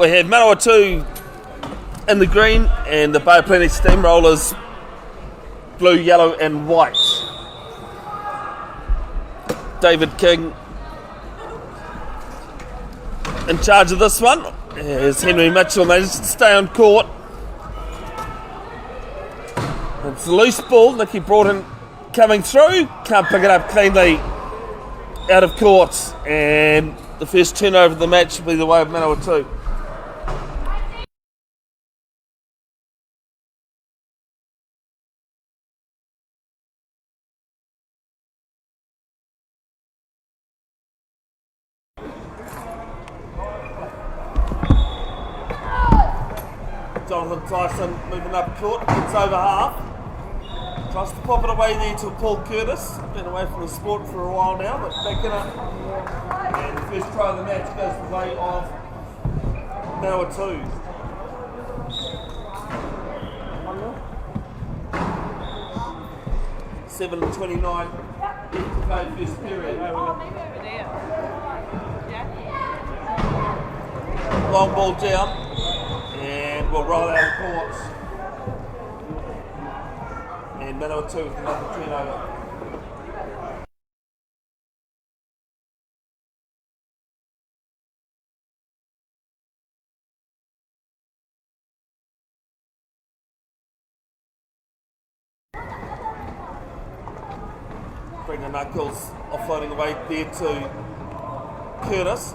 we have Manawatu in the green and the Bay of Plenty Steamrollers blue, yellow and white. David King in charge of this one as Henry Mitchell manages to stay on court. It's a loose ball. Nicky Broughton coming through, can't pick it up cleanly out of court, and the first turnover of the match will be the way of Manawatu. Jonathan Tyson moving up court, gets over half. Tries to pop it away there to Paul Curtis. Been away from the sport for a while now, but back in it. And the first try of the match goes the way of Manawatu. $7:29 to play first period. Long ball down, and we'll roll out of court. And Manawatu with another turnover. Brendan Knuckles offloading away there to Curtis.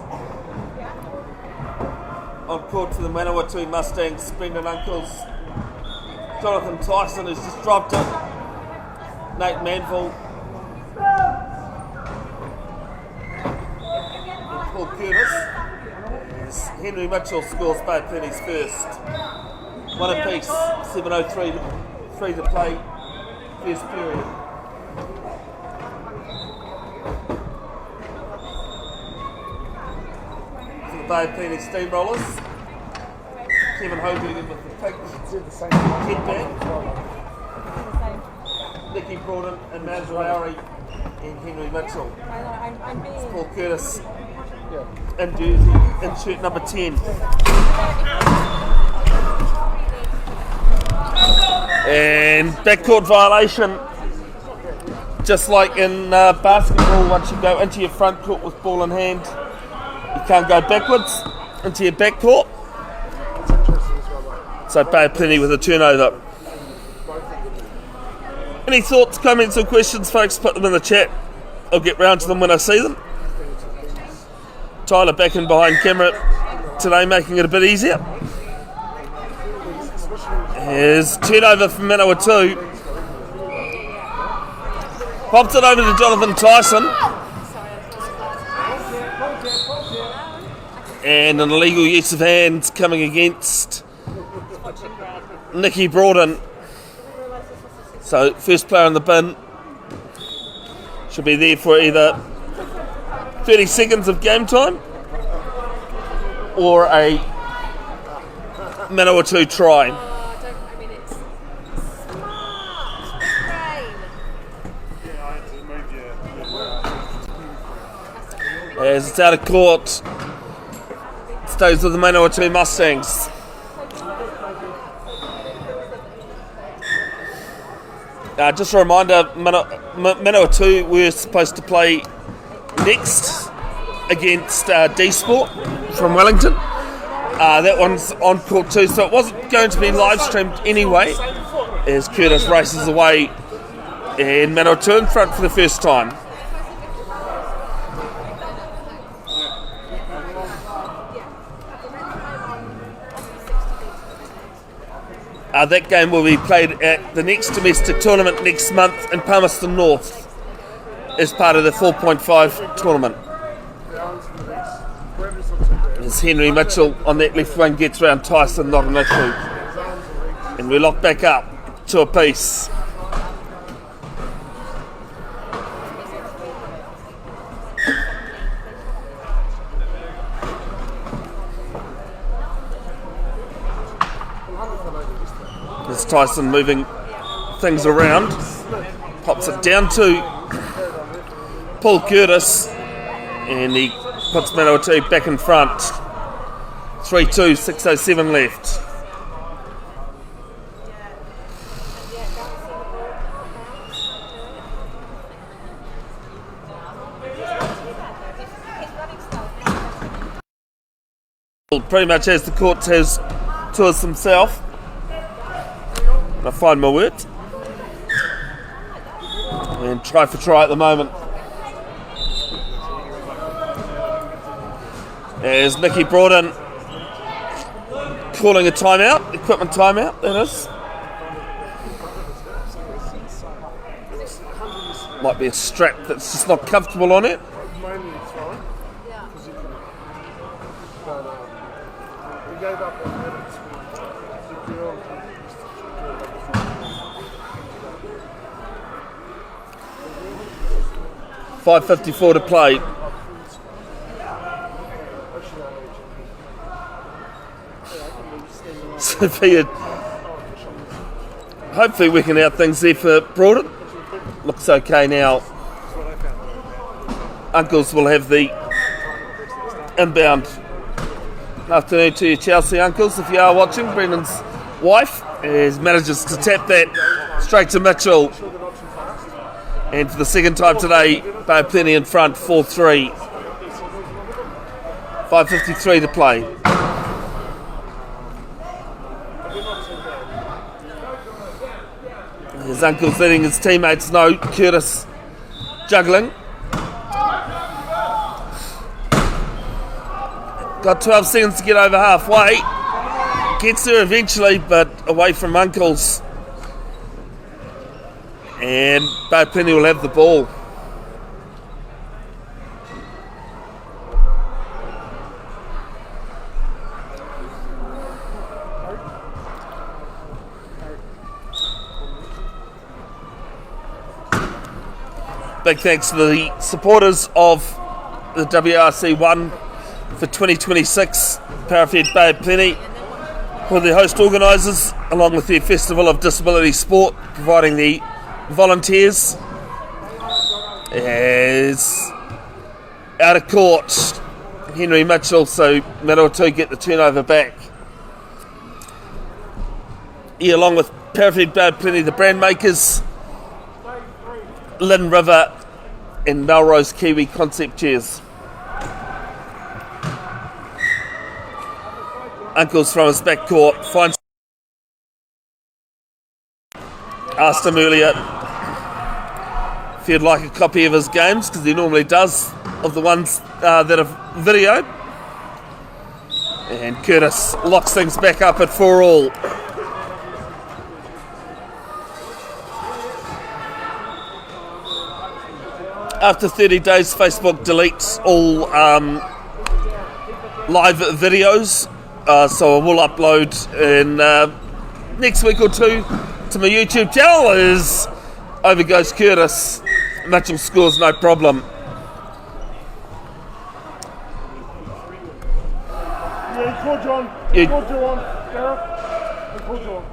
On court to the Manawatu Mustangs, Brendan Knuckles. Jonathan Tyson has just dropped it. Nate Manville. And Paul Curtis. As Henry Mitchell scores both pennies first. One apiece, 7:03 to play first period. For the Bay of Plenty Steamrollers. Kevin Hogan with the pink headband. Nicky Broughton and Maz Lowry and Henry Mitchell. It's Paul Curtis in jersey, in shirt number 10. And backcourt violation, just like in basketball, once you go into your front court with ball in hand, you can't go backwards into your backcourt. So Bay of Plenty with a turnover. Any thoughts, comments or questions, folks, put them in the chat. I'll get round to them when I see them. Tyler back in behind camera today, making it a bit easier. Here's turnover from Manawatu. Pops it over to Jonathan Tyson. And an illegal use of hands coming against Nicky Broughton. So first player in the bin should be there for either 30 seconds of game time or a Manawatu try. As it's out of court, stays with the Manawatu Mustangs. Just a reminder, Manawatu were supposed to play next against D-Sport from Wellington. That one's on court too, so it wasn't going to be live streamed anyway, as Curtis races away and Manawatu in front for the first time. That game will be played at the next domestic tournament next month in Palmerston North as part of the 4.5 tournament. As Henry Mitchell on that left wing gets round Tyson, not an issue. And we lock back up to a piece. There's Tyson moving things around, pops it down to Paul Curtis, and he puts Manawatu back in front. 3-2, 6:07 left. Pretty much as the court has towards himself. I find my words. And try for try at the moment. As Nicky brought in, calling a timeout, equipment timeout, that is. Might be a strap that's just not comfortable on it. 5:54 to play. Sophia, hopefully working out things there for Broughton. Looks okay now. Uncles will have the inbound. Afternoon to you, Chelsea Uncles, if you are watching. Brendan's wife manages to tap that straight to Mitchell. And for the second time today, Bay of Plenty in front, 4-3. 5:53 to play. His uncle's letting his teammates know. Curtis juggling. Got 12 seconds to get over halfway. Gets there eventually, but away from Uncles. And Bay of Plenty will have the ball. Big thanks to the supporters of the WRC 1 for 2026, Parafed Bay of Plenty, who are the host organisers, along with their Festival of Disability Sport, providing the volunteers. As out of court, Henry Mitchell, so Manawatu get the turnover back. Yeah, along with Parafed Bay of Plenty, the brand makers, Lynn River and Melrose Kiwi concept chairs. Uncles from his back court finds. Asked him earlier if he'd like a copy of his games, because he normally does, of the ones that are videoed. And Curtis locks things back up at 4-all. After 30 days, Facebook deletes all live videos, so I will upload in next week or two to my YouTube channel. As over goes Curtis. Mitchell scores no problem. Yeah, he called you on. He called you on, Gareth. He called you on.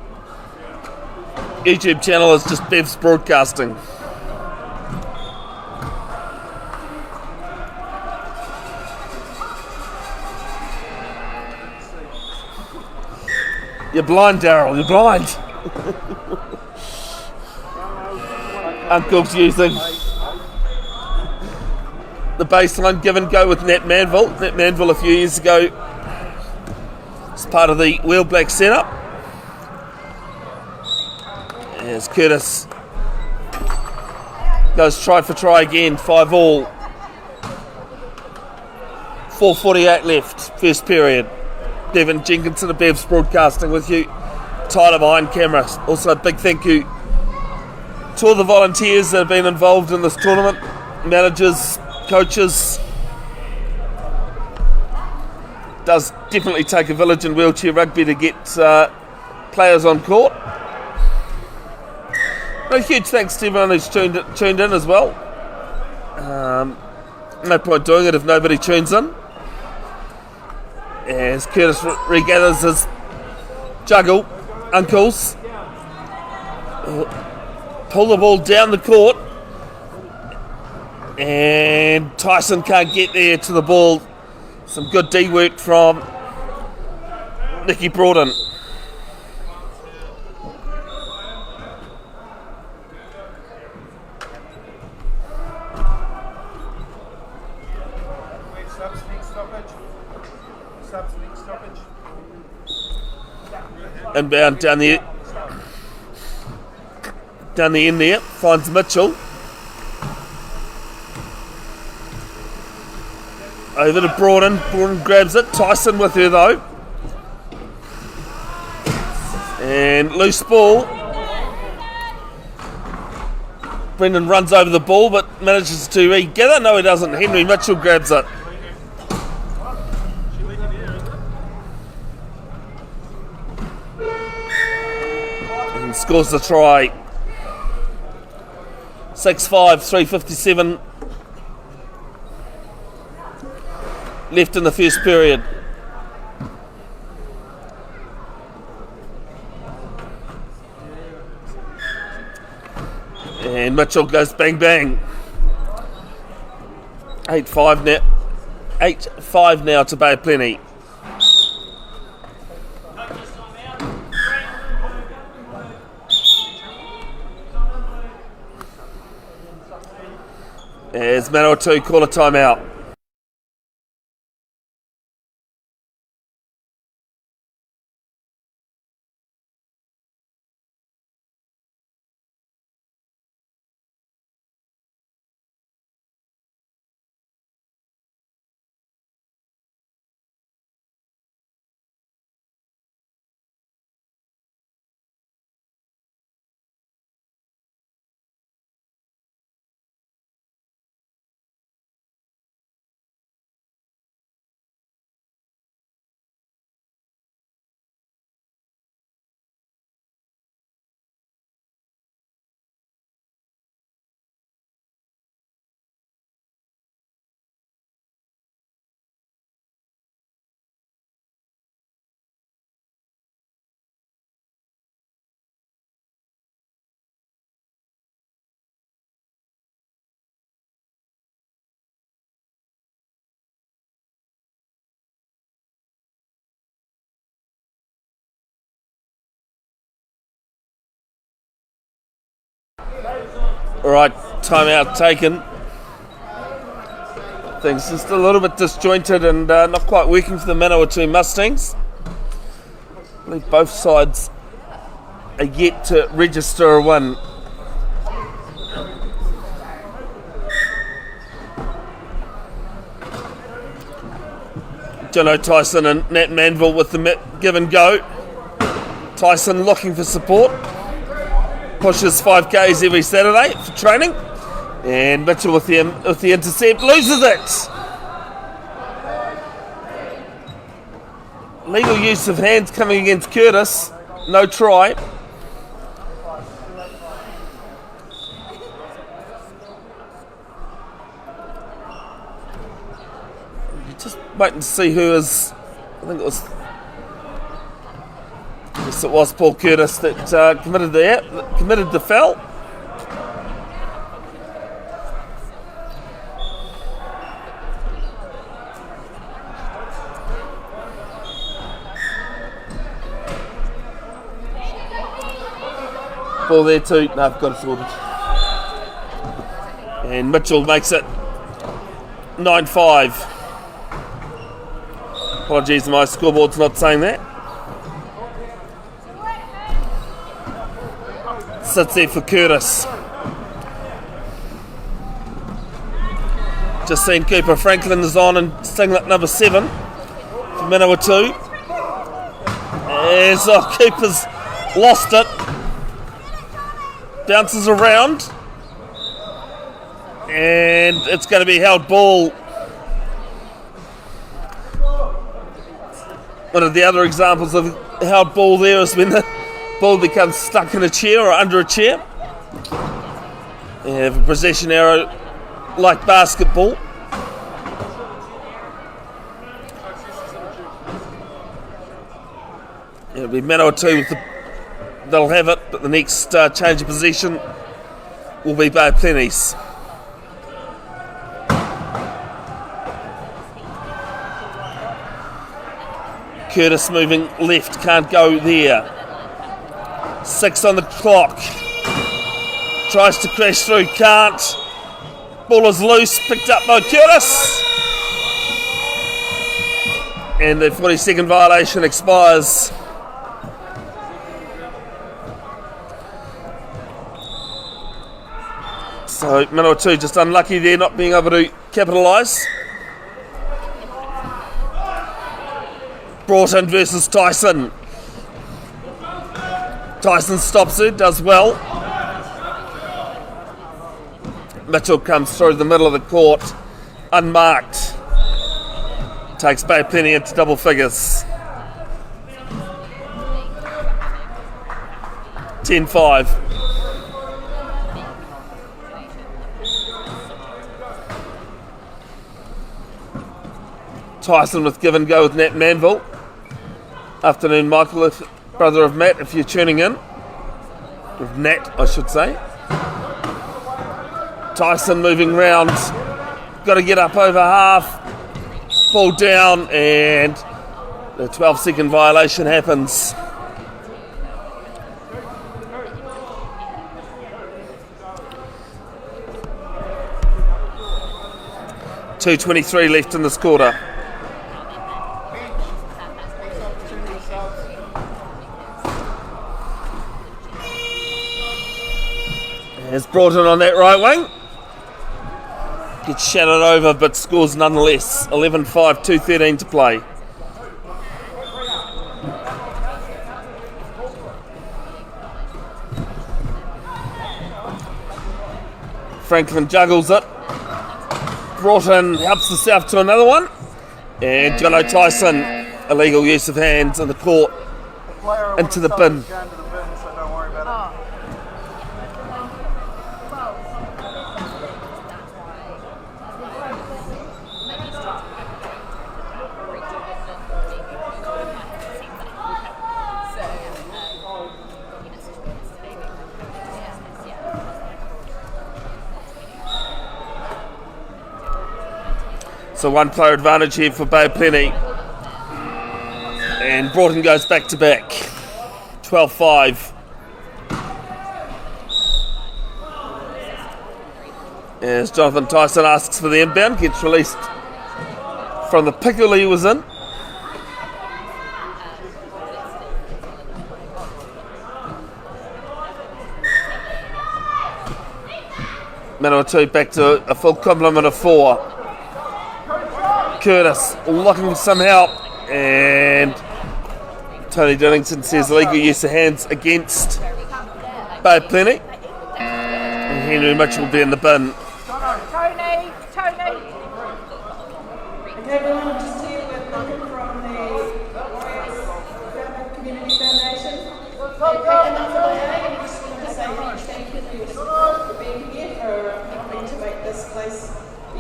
YouTube channel is just Bev's Broadcasting. You're blind, Daryl, you're blind. Uncle's using the baseline give and go with Nat Manville. Nat Manville a few years ago as part of the Wheel Black setup. As Curtis goes try for try again, 5-all. 4:48 left, first period. Bevin, Jenkinson of Bev's Broadcasting with you. Tyler behind camera. Also a big thank you to all the volunteers that have been involved in this tournament. Managers, coaches. Does definitely take a village in wheelchair rugby to get players on court. A huge thanks to everyone who's tuned in as well. No point doing it if nobody tunes in. As Curtis regathers his juggle, Uncles pull the ball down the court, and Tyson can't get there to the ball. Some good D work from Nicky Broughton. Inbound down the end there, finds Mitchell. Over to Broughton. Broughton grabs it. Tyson with her though. And loose ball. Brendan runs over the ball but manages to regather. No, he doesn't. Henry Mitchell grabs it. And scores the try. 6-5, 3:57 left in the first period. And Mitchell goes bang bang. 8-5 now. 8-5 now to Bay of Plenty. As Manawatu call a timeout. Alright, timeout taken. Things just a little bit disjointed and not quite working for the Manawatu Mustangs. I believe both sides are yet to register a win. Jono Tyson and Nat Manville with the give and go. Tyson looking for support. Pushes 5Ks every Saturday for training. And Mitchell with the intercept, loses it. Legal use of hands coming against Curtis. No try. You're just waiting to see who is. I think it was. Yes, it was Paul Curtis that committed the foul. Ball there too. No, I've got it sorted. And Mitchell makes it 9-5. Apologies, my scoreboard's not saying that. Sits there for Curtis. Just seen Cooper Franklin is on and singlet number 7 for Manawatu. As Cooper's lost it. Bounces around. And it's going to be held ball. One of the other examples of held ball there is when the ball becomes stuck in a chair or under a chair. You have a possession arrow like basketball. It'll be Manawatu with they'll have it, but the next change of possession will be Bay of Plenty's. Curtis moving left, can't go there. 6 on the clock. Tries to crash through, can't. Ball is loose, picked up by Curtis. And the 40-second violation expires. So Manawatu just unlucky there, not being able to capitalise. Broughton versus Tyson. Tyson stops it, does well. Mitchell comes through the middle of the court, unmarked. Takes Bay Plenty into double figures. 10-5. Tyson with give and go with Nat Manville. Afternoon, Michael, brother of Matt, if you're tuning in. With Nat, I should say. Tyson moving round. Got to get up over half. Fall down, and the 12-second violation happens. .2:23 left in this quarter. Has Broughton on that right wing. Gets shadowed over but scores nonetheless. 11-5, 2:13 to play. Franklin juggles it. Broughton helps the South to another one. And Jono Tyson, illegal use of hands in the court, into the bin. So one player advantage here for Bay Plenty. And Broughton goes back to back. 12-5. As Jonathan Tyson asks for the inbound, gets released from the pickle he was in. Manawatu back to a full complement of 4. Curtis looking for some help, and Tony Dillington says illegal use of hands against Bay Plenty. And Henry Mitchell will be in the bin. Tony! Everyone just here with Michael from the Warriors Community Foundation. They're picking up today, and I just want to say thank you for your support, for being here, for helping to make this place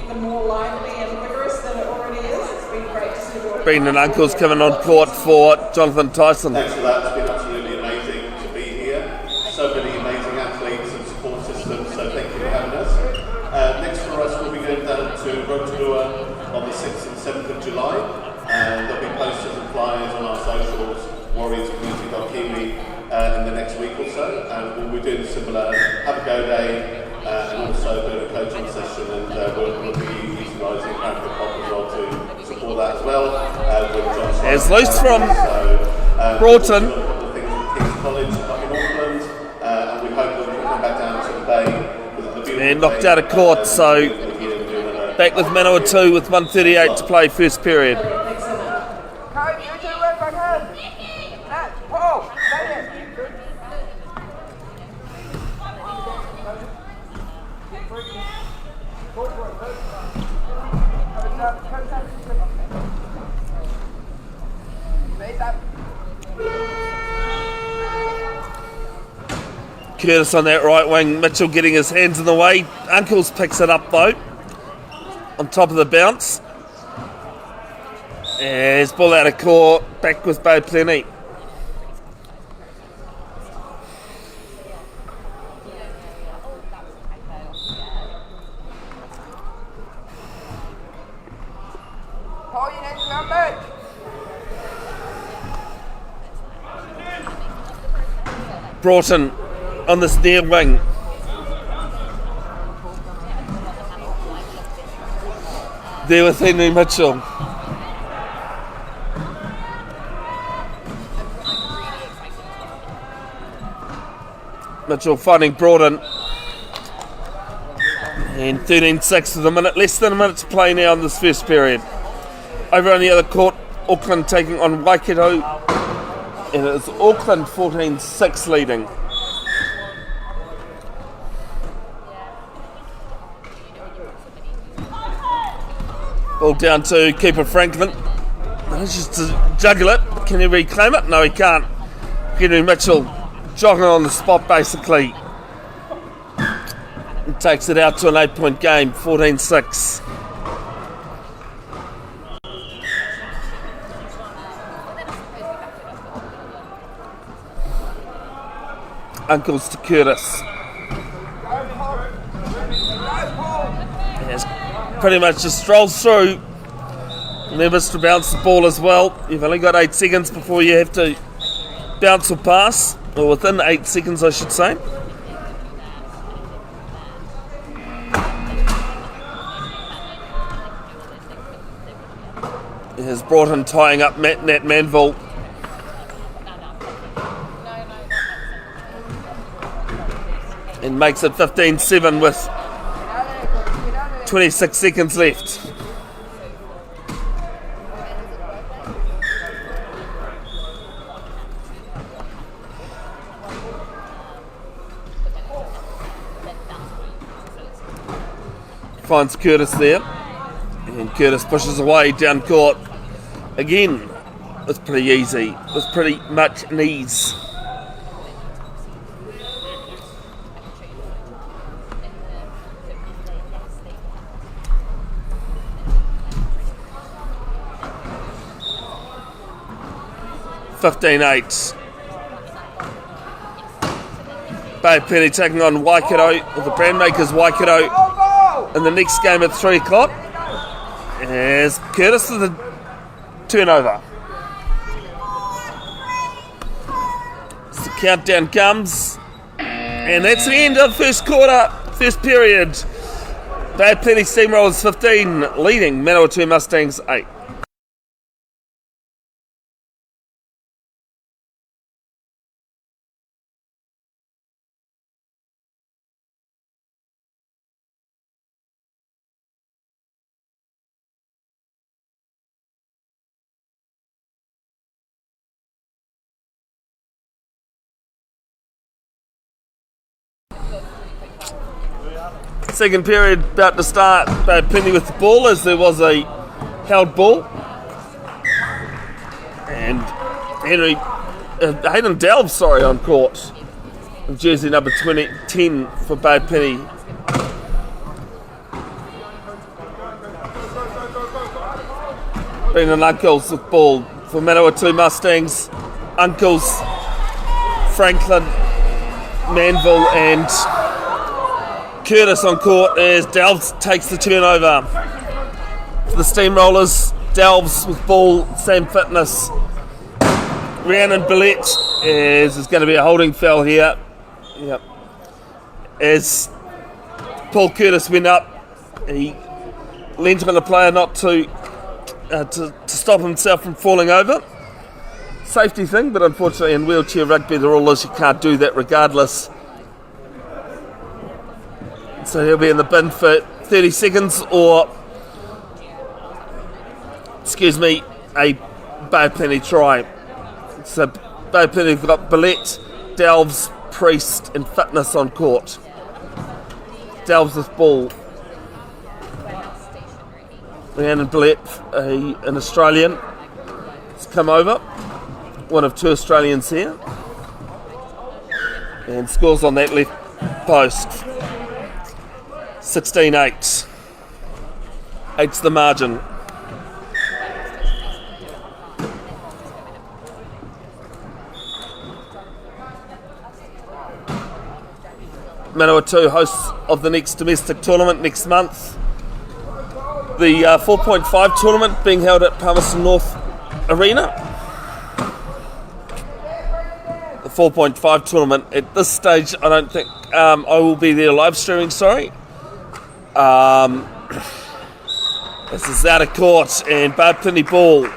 even more lively and vigorous than it already is. It's been great to see the Brendan Uncle's coming on court for Jonathan Tyson. Thanks for that. It's been absolutely amazing to be here. So many amazing athletes and support systems, so thank you for having us. Next for us, we'll be going down to Rotorua on the 6th and 7th of July. And there'll be posters and flyers on our socials, warriorscommunity.kiwi, in the next week or so. And we'll be doing a similar have a go day, and also a bit of a coaching session, and we'll be utilising Cranford Pop as well to support that as well. As loose from Broughton. King's College up in Auckland, and we hope that we can come back down to the Bay. And knocked out of court, so back with Manawatu with 1:38 to play first period. Curtis on that right wing, Mitchell getting his hands in the way. Uncles picks it up though, on top of the bounce. As ball out of court, back with Bay Plenty. Broughton on this near wing. There with Henry Mitchell. Mitchell finding Broughton. And 13-6 with a minute, less than a minute to play now in this first period. Over on the other court, Auckland taking on Waikato. And it is Auckland 14-6 leading. Ball down to keeper Franklin. Just to juggle it. Can he reclaim it? No, he can't. Henry Mitchell jogging on the spot basically. And takes it out to an 8-point game, 14-6. Uncles to Curtis. Yes, pretty much just strolls through. Remembers to bounce the ball as well. You've only got 8 seconds before you have to bounce or pass, or within 8 seconds I should say. He has Broughton tying up Nat Manville. And makes it 15-7 with 26 seconds left. Finds Curtis there. And Curtis pushes away down court. Again, it's pretty easy. It's pretty much an ease. $15-8. Bay Penny taking on Waikato, or the Brandmakers Waikato, in the next game at 3 o'clock. As Curtis with the turnover. So the countdown comes. And that's the end of first quarter, first period. Bay Penny Steamrollers 15, leading Manawatu Mustangs 8. Second period about to start. Penny with the ball as there was a held ball. And Hayden Delves, on court. Jersey number 10 for Bay Penny. Brendan Uncles with ball for Manawatu Mustangs. Uncles, Franklin, Manville and Curtis on court as Delves takes the turnover. For the Steamrollers, Delves with ball, same fitness. Rhiannon Billette as there's going to be a holding foul here. Yep. As Paul Curtis went up, he leant on the player not to stop himself from falling over. Safety thing, but unfortunately in wheelchair rugby the rule is you can't do that regardless. So he'll be in the bin for 30 seconds or, a Bay Penny try. So Bay Penny have got Billette, Delves, Priest and Fitness on court. Delves with ball. Rhiannon Billette, an Australian, has come over. One of 2 Australians here. And scores on that left post. 16-8. 8's the margin. Manawatu hosts of the next domestic tournament next month. The 4.5 tournament being held at Palmerston North Arena. The 4.5 tournament. At this stage, I don't think I will be there live streaming, sorry. This is out of court and Bad Plenty Ball.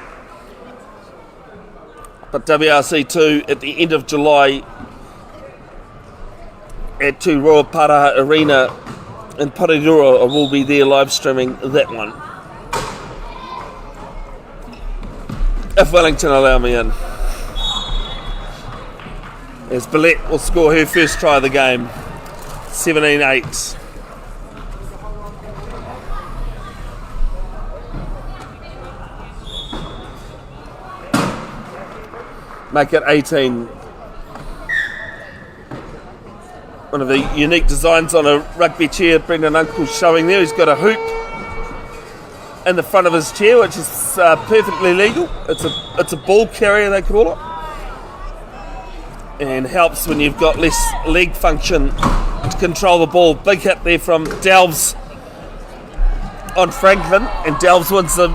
But WRC2 at the end of July at Te Roa Para Arena in Parirura. I will be there live streaming that one. If Wellington allow me in. As Billette will score her first try of the game. 17-8. Make it 18. One of the unique designs on a rugby chair Brendan Uncle's showing there. He's got a hoop in the front of his chair, which is perfectly legal. It's a ball carrier, they call it, and helps when you've got less leg function to control the ball. Big hit there from Delves on Franklin, and Delves wins the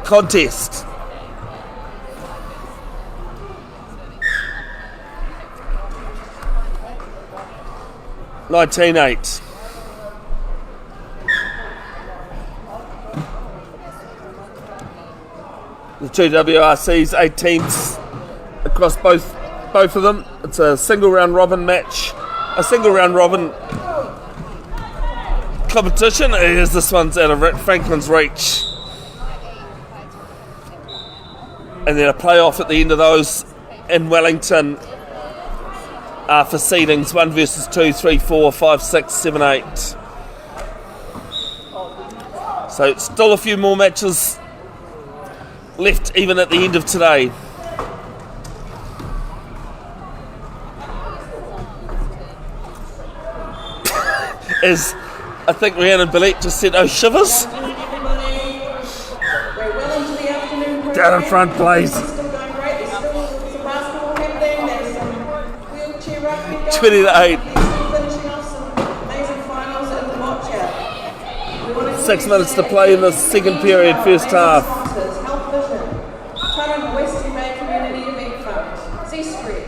contest. $19-8. The two WRCs, 8 teams across both of them. It's a single round robin match, a single round robin competition. As this one's out of Franklin's reach, and then a playoff at the end of those in Wellington. For seedings, 1 versus 2, 3, 4, 5, 6, 7, 8. So still a few more matches left even at the end of today. As I think Rhiannon Billette just said, oh shivers. Down in front, please. 20-8. 6 minutes to play in the second period, first half. Tauranga Western Bay Community Event Fund, C-Street,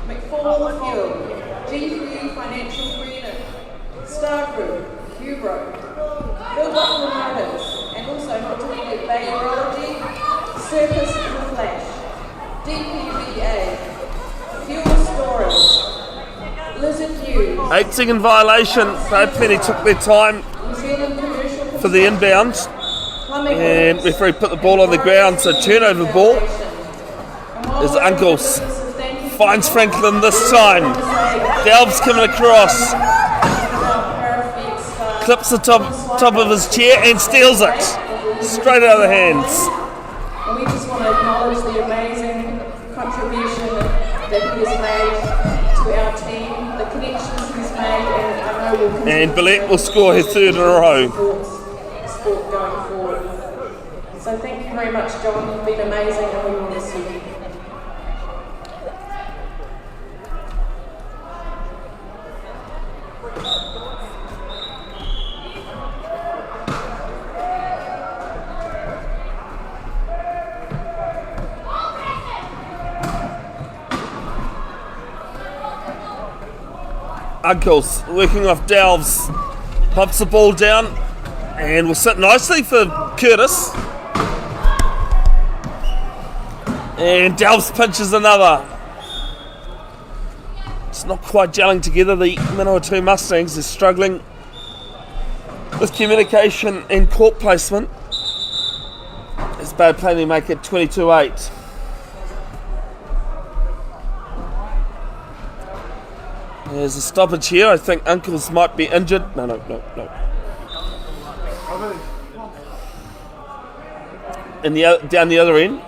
McFall Fuel, G3 Financial Freedom, Star Group, Hubro, Bill Buckland Motors, and also not to forget Bay Urology, Circus in the Flash, DPVA, Fuel Storage, Lizard News. 8-second violation. They plenty took their time for the inbound. And referee put the ball on the ground, so turnover ball. As Uncles finds Franklin this time. Delves coming across. Clips the top of his chair and steals it. Straight out of the hands. And we just want to acknowledge the amazing contribution that he has made to our team, the connections he's made, and I know we'll continue. And Billette will score his third in a row. Sport going forward. So thank you very much, John. You've been amazing, and we will miss you. Uncles working off Delves, pops the ball down and will sit nicely for Curtis, and Delves pinches another. It's not quite gelling together. The Manawatu Mustangs are struggling with communication and court placement. It's bad plenty make it 22-8. There's a stoppage here. I think Uncles might be injured. No. Down the other end.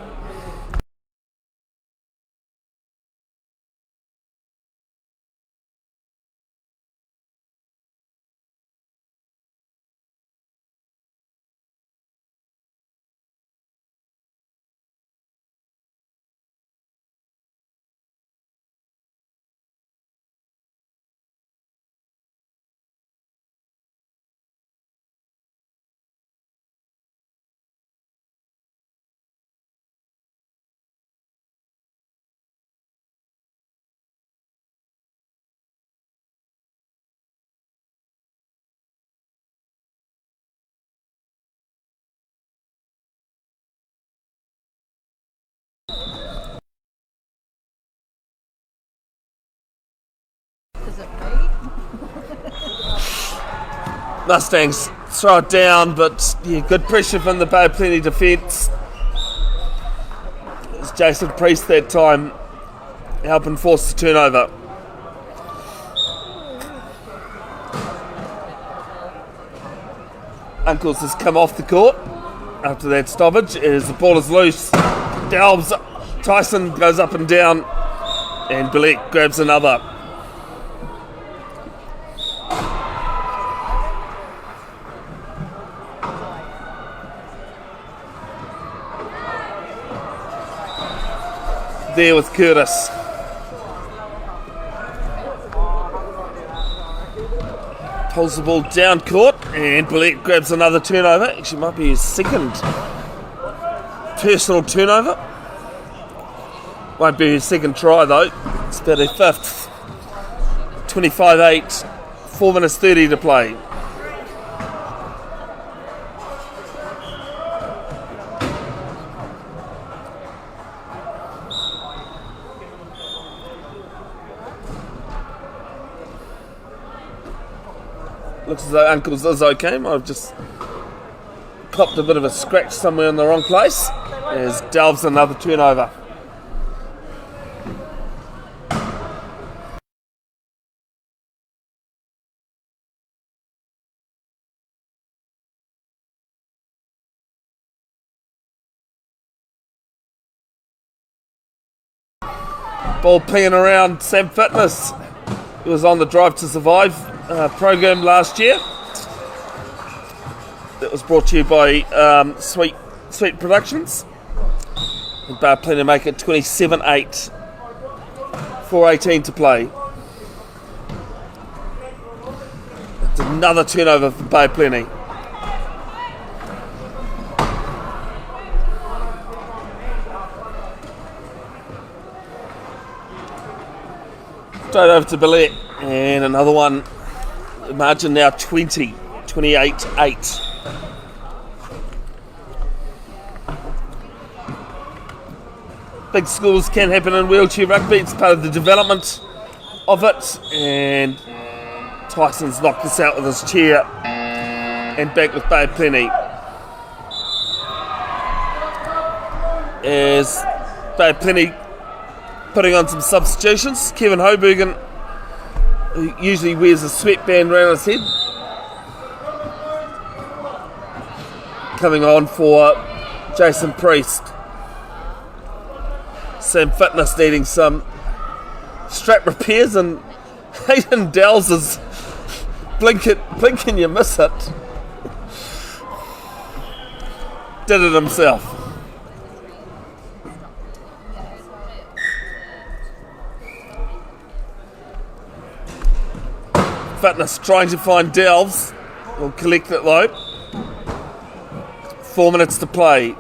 Mustangs throw it down, but yeah, good pressure from the Bay of Plenty defence. It's Jason Priest that time helping force the turnover. Uncles has come off the court after that stoppage as the ball is loose. Delves, Tyson goes up and down, and Bilek grabs another. There with Curtis. Pulls the ball down court, and Bilek grabs another turnover. Actually, might be his second personal turnover. Won't be his second try though. It's about a fifth. 25-8, 4 minutes 30 to play. Looks as though Uncle's is okay. I've just copped a bit of a scratch somewhere in the wrong place. As Delves another turnover. Ball pinging around Sam Fitness, who was on the Drive to Survive program last year. That was brought to you by Sweet Productions. And Bay of Plenty make it 27-8. 4:18 to play. It's another turnover for Bay of Plenty. Straight over to Bilek, and another one. The margin now 28-8. Big scores can happen in wheelchair rugby. It's part of the development of it. And Tyson's knocked this out with his chair, and back with Bay of Plenty. As Bay of Plenty putting on some substitutions. Kevin Hobergen, who usually wears a sweatband around his head, coming on for Jason Priest. Sam Fitness needing some strap repairs, and Hayden Dells is blink and you miss it. Did it himself. Fitness trying to find Delves. Will collect it though. 4 minutes to play.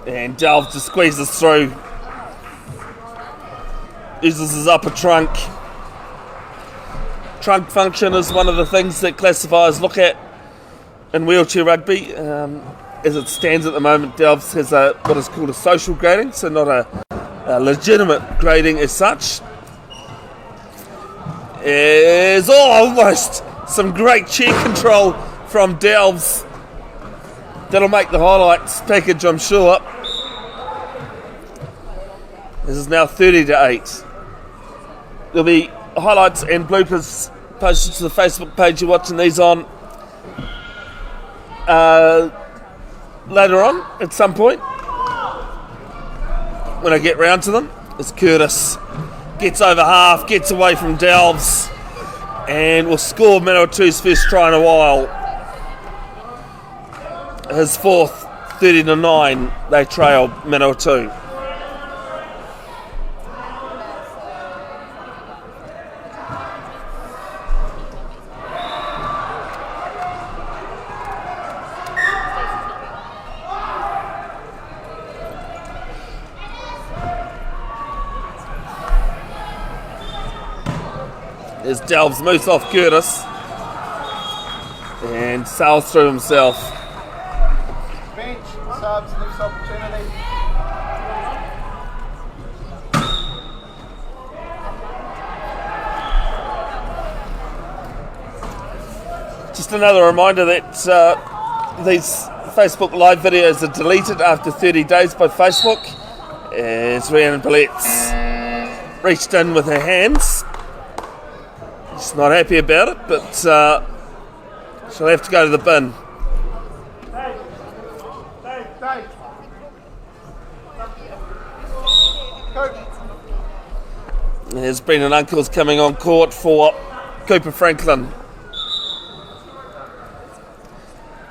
And Delves just squeezes through. Uses his upper trunk. Trunk function is one of the things that classifiers look at in wheelchair rugby. As it stands at the moment, Delves has what is called a social grading, so not a legitimate grading as such. Is almost some great chair control from Delves. That'll make the highlights package, I'm sure. This is now 30-8. There'll be highlights and bloopers posted to the Facebook page you're watching these on. Later on, at some point, when I get round to them, as Curtis gets over half, gets away from Delves, and will score Manawatu's first try in a while. His fourth, 30-9, they trail Manawatu. As Delves moves off Curtis and sails through himself. Bench, subs, next opportunity. Just another reminder that these Facebook Live videos are deleted after 30 days by Facebook. As Rhiannon Billet's reached in with her hands. She's not happy about it, but she'll have to go to the bin. Dave. There's Brendan Uncles coming on court for Cooper Franklin.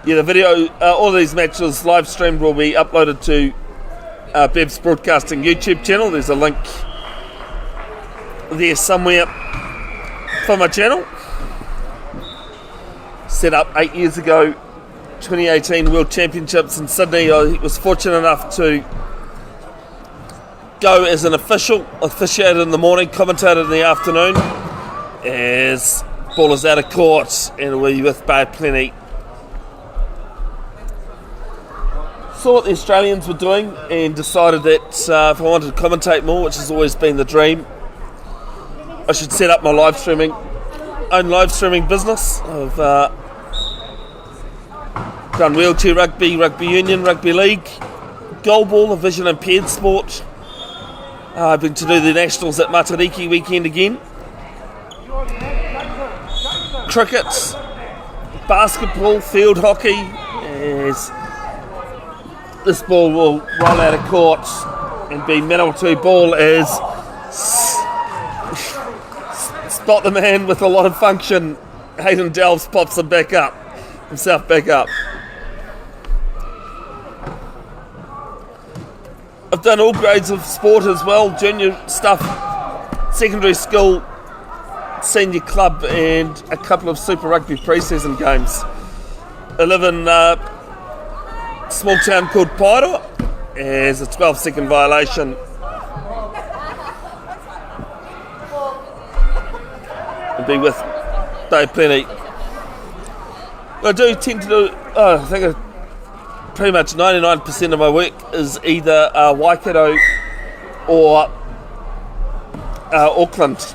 Yeah, the video, all these matches live streamed will be uploaded to Bev's Broadcasting YouTube channel. There's a link there somewhere for my channel. Set up 8 years ago, 2018 World Championships in Sydney. I was fortunate enough to go as an official, officiated in the morning, commentated in the afternoon, as ball is out of court and we're with Bay Plenty. Saw what the Australians were doing and decided that if I wanted to commentate more, which has always been the dream, I should set up my own live streaming business. I've done wheelchair rugby, rugby union, rugby league, goalball, a vision impaired sport. I've been to do the nationals at Matariki weekend again. Cricket, basketball, field hockey. As this ball will roll out of court and be Manawatu ball as spot the man with a lot of function. Hayden Delves pops himself back up. I've done all grades of sport as well, junior stuff, secondary school, senior club and a couple of Super Rugby pre-season games. I live in a small town called Pairo as a 12-second violation. I'll be with Bay Plenty. I do tend to do, I think pretty much 99% of my work is either Waikato or Auckland.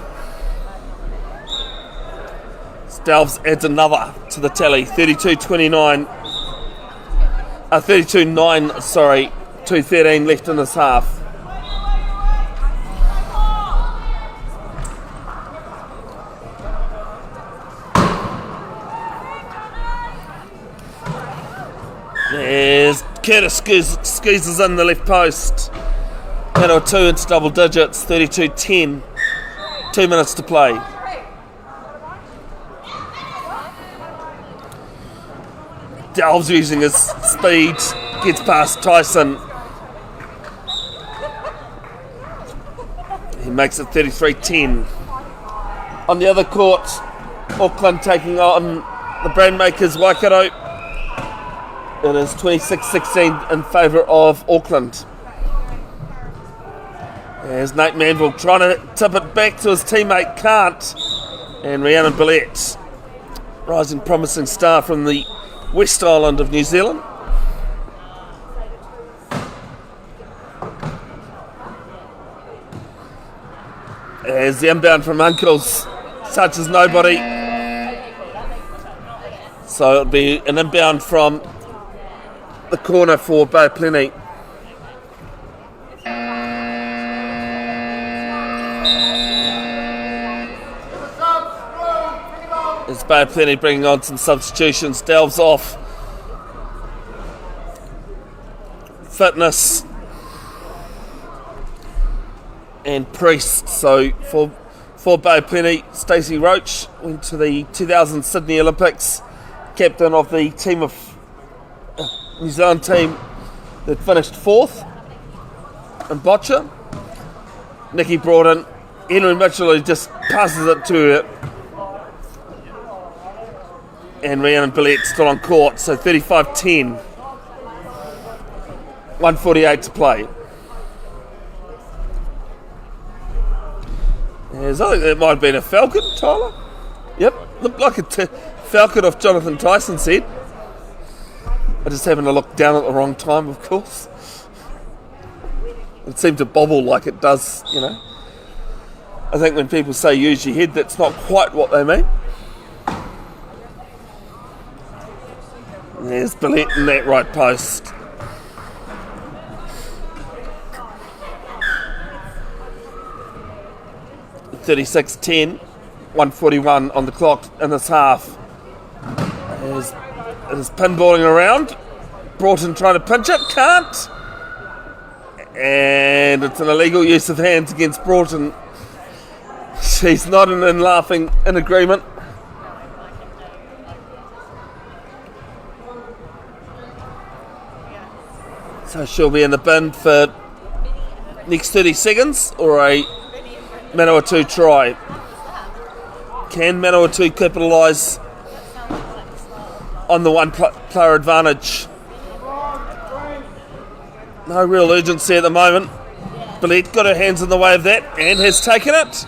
Delves adds another to the tally, 32-9, 2:13 left in this half. There's Curtis squeezes in the left post. Manawatu into double digits, 32-10. 2 minutes to play. Delves using his speed, gets past Tyson. He makes it 33-10. On the other court, Auckland taking on the Brandmakers Waikato. It is 26-16 in favour of Auckland. There's Nate Manville trying to tip it back to his teammate, can't. And Rhiannon Billet, rising promising star from the West Island of New Zealand. As the inbound from Uncles touches nobody. So it'll be an inbound from the corner for Bay Plenty. As Bay Plenty bringing on some substitutions, Delves off. Fitness and Priest. So for Bay Plenty, Stacey Roach went to the 2000 Sydney Olympics, captain of the team of New Zealand team that finished 4th in boccia. Nikki brought in Henry Mitchell, who just passes it to her. And Rhiannon Billet still on court, so 35-10. 1:48 to play. Yes, I think that might have been a falcon, Tyler. Yep, looked like a falcon off Jonathan Tyson's head. I just happened to look down at the wrong time, of course. It seemed to bobble like it does, you know. I think when people say use your head, that's not quite what they mean. There's Billette in that right post. (36-10), 1:41 on the clock in this half. There's pinballing around. Broughton trying to pinch it, can't. And it's an illegal use of hands against Broughton. She's nodding and laughing in agreement. So she'll be in the bin for next 30 seconds or a Manawatu try. Can Manawatu capitalise on the one player advantage? No real urgency at the moment. Billette got her hands in the way of that and has taken it.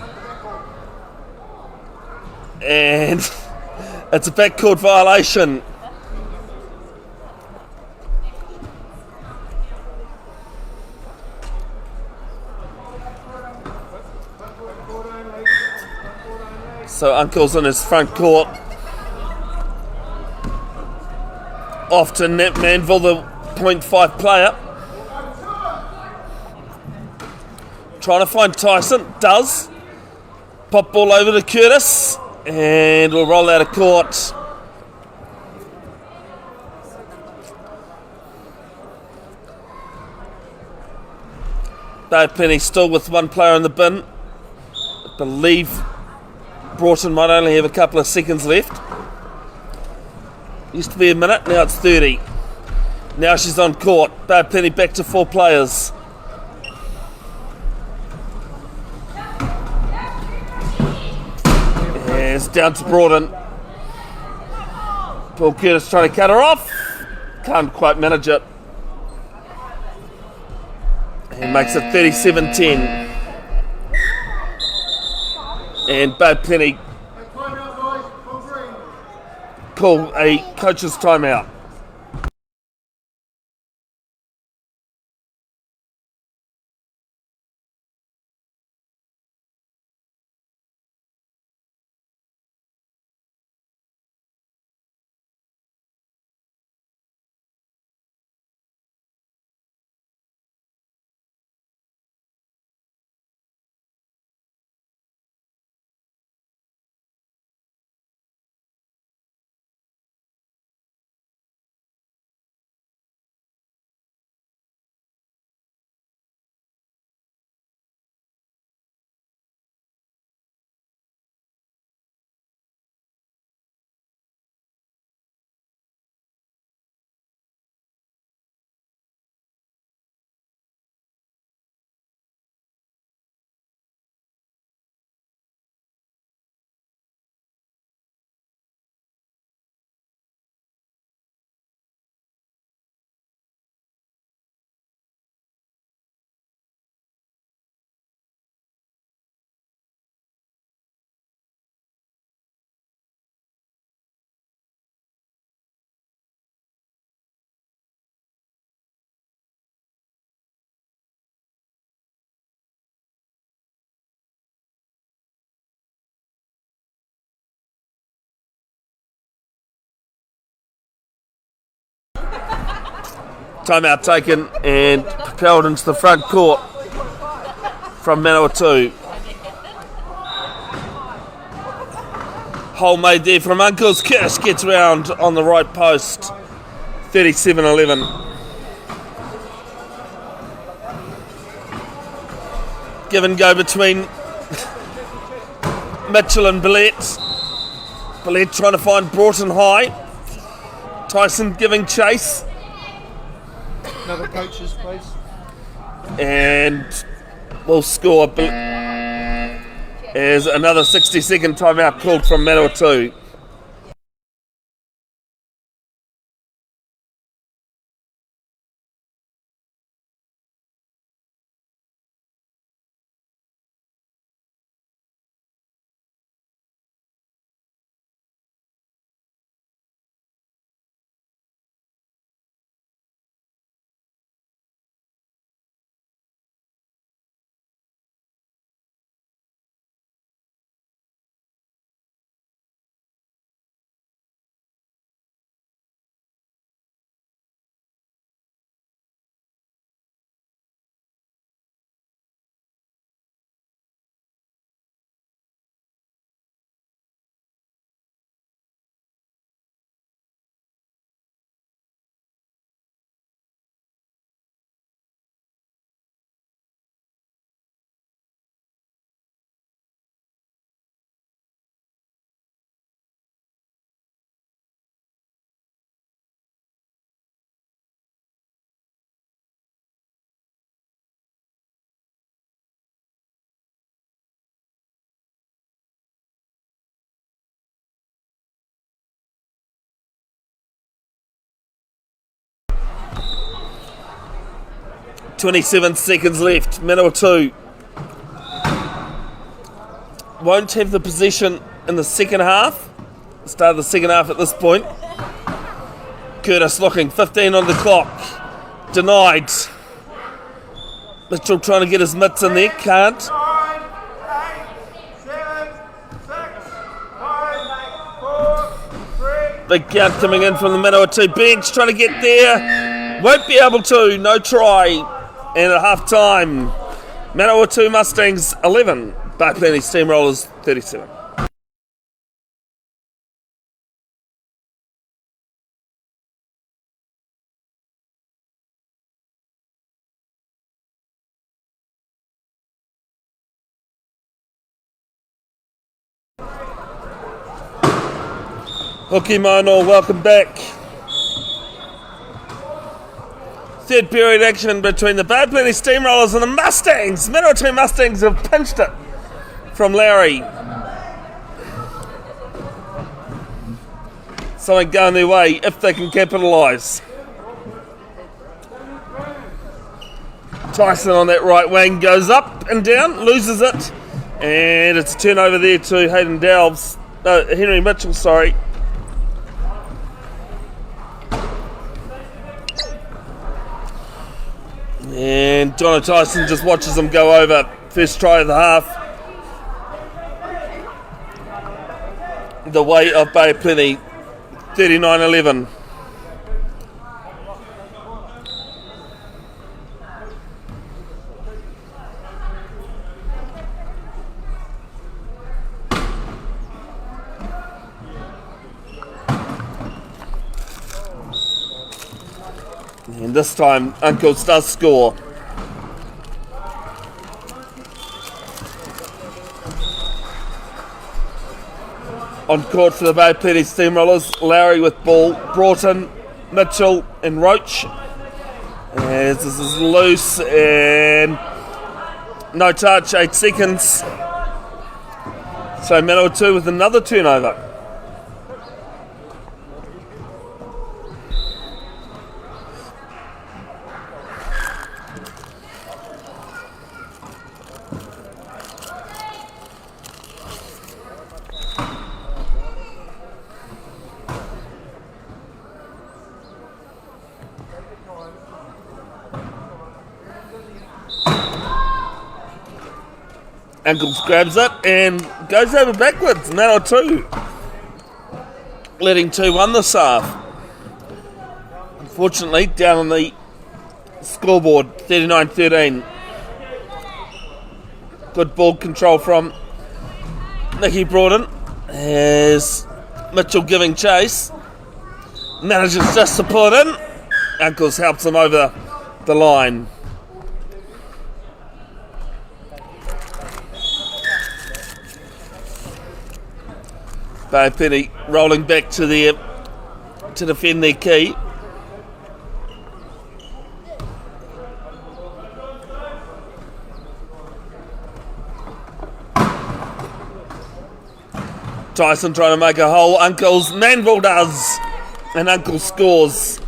And it's a backcourt violation. So Uncle's in his front court. Off to Nat Manville, the 0.5 player. Trying to find Tyson. Does. Pop ball over to Curtis. And we'll roll out of court. Penny still with one player in the bin. I believe Broughton might only have a couple of seconds left. Used to be a minute, now it's 30. Now she's on court. Penny back to 4 players. It's down to Broughton. Paul Curtis trying to cut her off. Can't quite manage it. And makes it 37-10. And Bo Penny call a coach's timeout. Timeout taken and propelled into the front court from Manawatu. Hole made there from Uncles. Curtis gets round on the right post. 37-11. Give and go between Mitchell and Billette. Billette trying to find Broughton high. Tyson giving chase. Another coaches, please. And we'll score as another 60-second timeout called from Manawatu. 27 seconds left. Manawatu won't have the possession in the second half. Start of the second half at this point. Curtis looking, 15 on the clock. Denied. Mitchell trying to get his mitts in there, can't. 9, 8, 7, 6, 5, 4, 3. Big count coming in from the Manawatu bench, trying to get there. Won't be able to, no try. And at half time, Manawatu Mustangs 11, Bay Plenty Steamrollers 37. Hoki Mono, welcome back. Third period action between the Bay Plenty Steamrollers and the Mustangs. Manawatu Mustangs have pinched it from Larry. Something going their way if they can capitalise. Tyson on that right wing goes up and down, loses it, and it's a turnover there to Hayden Delves. No, Henry Mitchell, sorry. And Jono Tyson just watches them go over. First try of the half. The way of Bay Plenty, 39-11. And this time, Uncles does score. On court for the Bay Plenty Steamrollers, Lowry with ball, Broughton, Mitchell and Roach. As this is loose and no touch, 8 seconds. So Manawatu with another turnover. Ankles grabs it and goes over backwards. Manawatu leading 2-1 this half. Unfortunately, down on the scoreboard, 39-13. Good ball control from Nicky Broughton. As Mitchell giving chase. Manages just to pull it in. Ankles helps him over the line. Bay Plenty rolling back to defend their key. Tyson trying to make a hole. Uncle's Manville does, and Uncle scores.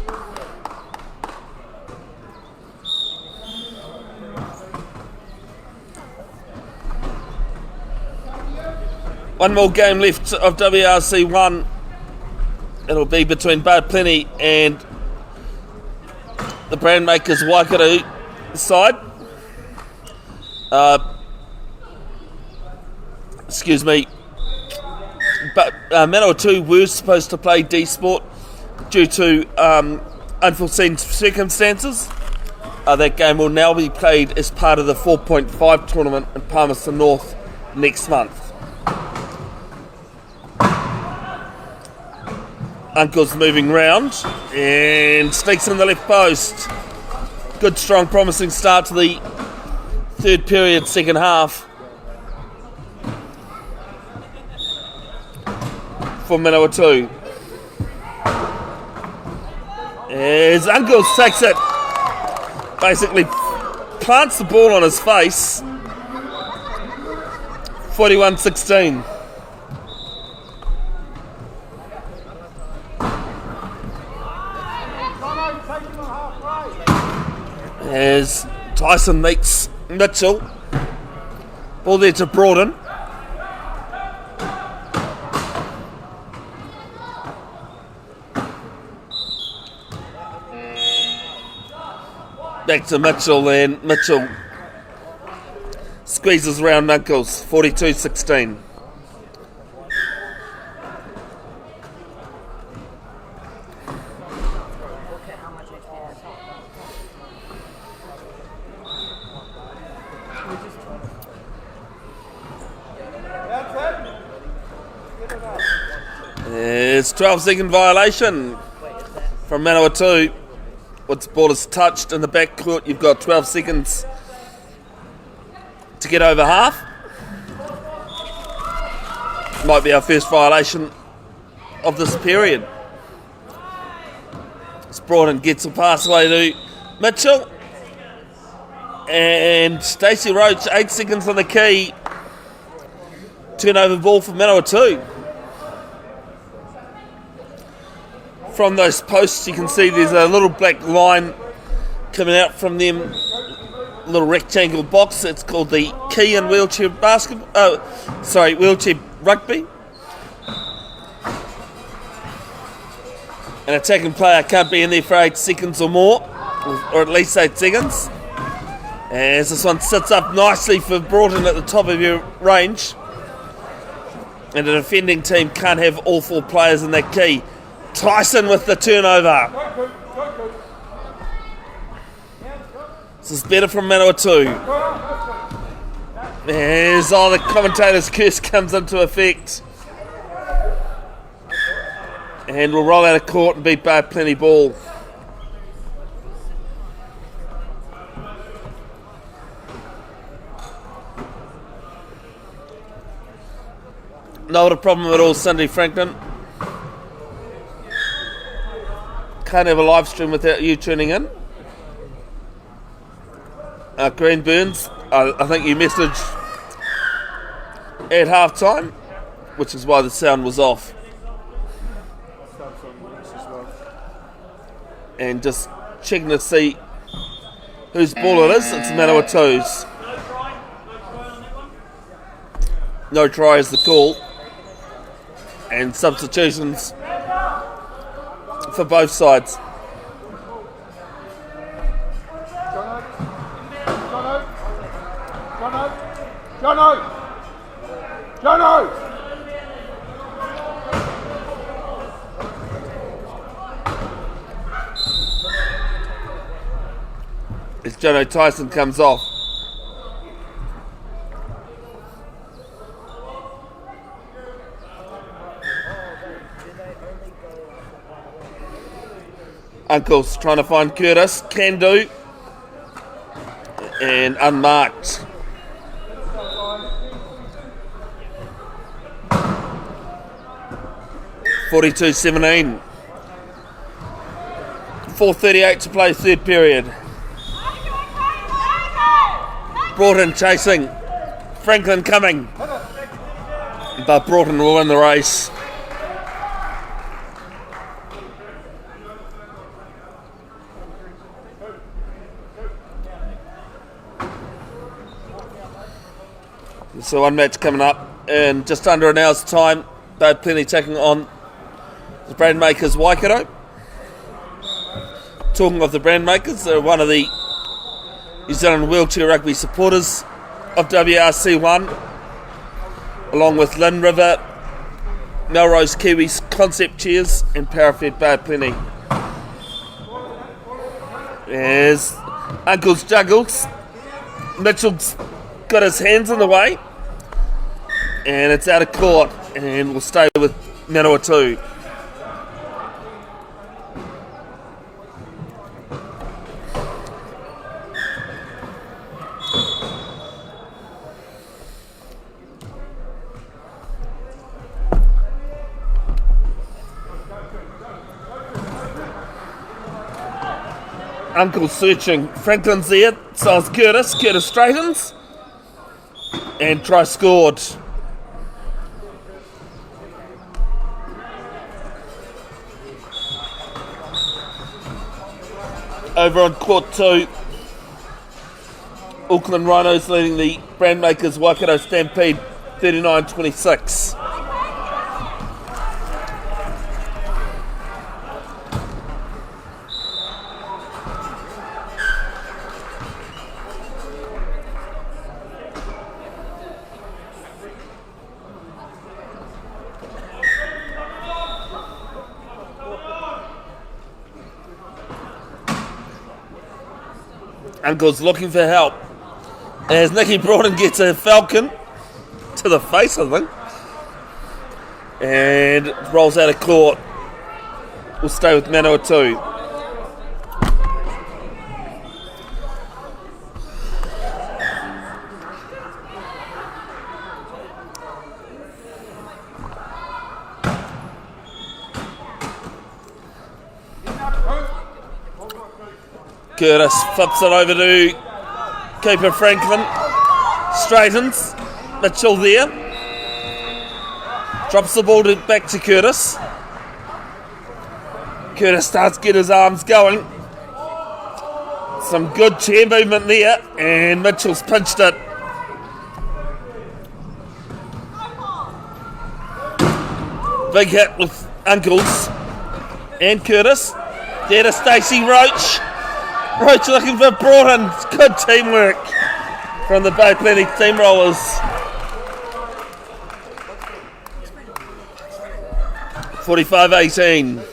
One more game left of WRC 1. It'll be between Bay Plenty and the Brandmakers Waikato side. Excuse me. But Manawatu were supposed to play D-Sport due to unforeseen circumstances. That game will now be played as part of the 4.5 tournament in Palmerston North next month. Uncle's moving round and sneaks in the left post. Good, strong, promising start to the third period, second half for Manawatu. As Uncles takes it, basically plants the ball on his face. 41-16. As Tyson meets Mitchell. Ball there to Broughton. Back to Mitchell, and Mitchell squeezes round Uncles, 42-16. It's 12-second violation from Manawatu. Once the ball is touched in the back court, you've got 12 seconds to get over half. Might be our first violation of this period. It's Broughton gets a pass away to Mitchell. And Stacey Roach, 8 seconds on the key. Turnover ball for Manawatu. From those posts, you can see there's a little black line coming out from them little rectangle box. It's called the key in wheelchair basketball. Wheelchair rugby. An attacking player can't be in there for 8 seconds or more, or at least 8 seconds. As this one sits up nicely for Broughton at the top of your range. And the defending team can't have all 4 players in that key. Tyson with the turnover. This is better from Manawatu. As the commentator's curse comes into effect. And we'll roll out of court and beat Bad Plenty ball. Not a problem at all, Cindy Franklin. Can't have a live stream without you tuning in. Green Burns, I think you messaged at half time, which is why the sound was off. And just checking to see whose ball it is. It's Manawatu's. No try is the call. And substitutions for both sides. Jono! As Jono Tyson comes off. Uncle's trying to find Curtis. Can do. And unmarked. (42-17). 4:38 to play, third period. Broughton chasing. Franklin coming. But Broughton will win the race. So one match coming up in just under an hour's time. Bad Plenty taking on the Brandmakers Waikato. Talking of the Brandmakers, they're one of the New Zealand wheelchair rugby supporters of WRC1, along with Lynn River, Melrose Kiwis, Concept Cheers and Parafed Bad Plenty. As Uncle's juggles, Mitchell's got his hands in the way, and it's out of court, and we'll stay with Manawatu. Uncle's searching. Franklin's there. So it's Curtis. Curtis straightens. And try scored. Over on court 2. Auckland Rhinos leading the Brandmakers Waikato Stampede 39-26. Uncle's looking for help as Nicky Broughton gets a falcon to the face, I think, and rolls out of court. We'll stay with Manawatu. Curtis flips it over to keeper Franklin. Straightens. Mitchell there. Drops the ball back to Curtis. Curtis starts to get his arms going. Some good chair movement there. And Mitchell's pinched it. Big hit with Uncles. And Curtis. There to Stacey Roach. Roach looking for Broughton. Good teamwork from the Bay Plenty Steamrollers. 45-18.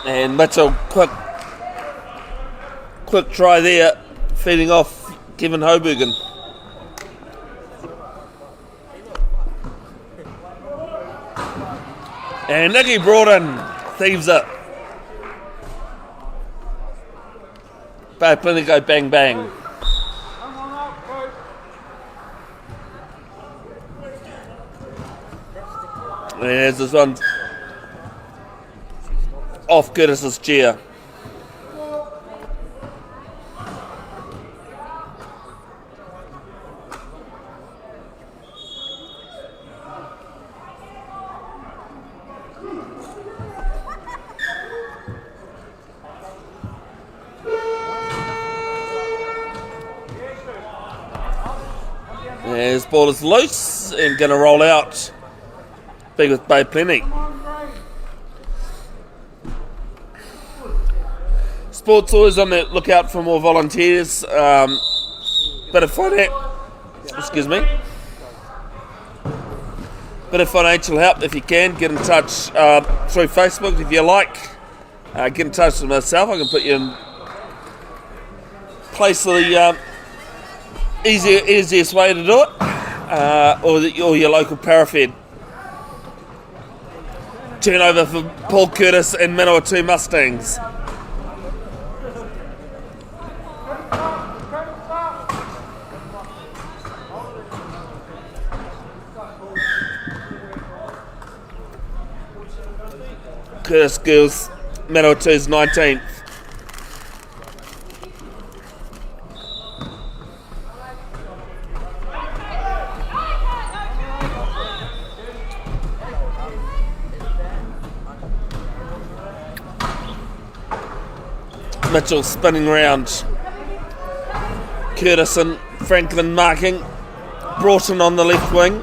And Mitchell, quick try there, feeding off Kevin Hobogen. And Nicky Broughton thieves it. Bay Plenty go bang bang. And there's this one off Curtis's chair. His ball is loose and going to roll out. Big with Bay Plenty. Sports always on the lookout for more volunteers. Bit of financial help if you can. Get in touch through Facebook if you like. Get in touch with myself. I can put you in place of the easiest way to do it, or your local parafed. Turnover for Paul Curtis and Manawatu Mustangs. Curtis Girls, Manawatu's 19th. Mitchell spinning round. Curtis and Franklin marking. Broughton on the left wing.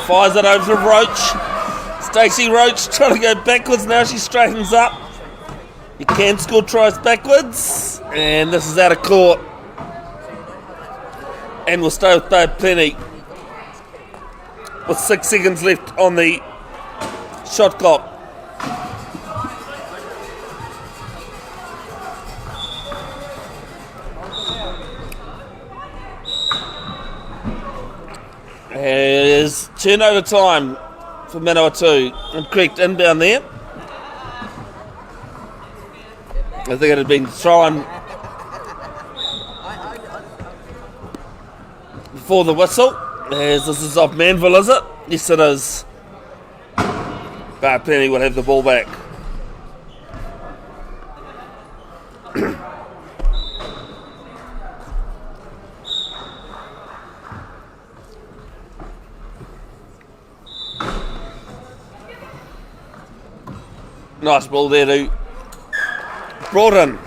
Fires it over to Roach. Stacey Roach trying to go backwards now. She straightens up. You can score tries backwards. And this is out of court. And we'll stay with Bay Plenty with 6 seconds left on the shot clock. There's turnover time for Manawatu. Incorrect inbound there. I think it had been thrown before the whistle. As this is off Manville, is it? Yes, it is. But Penny will have the ball back. Nice ball there to Broughton.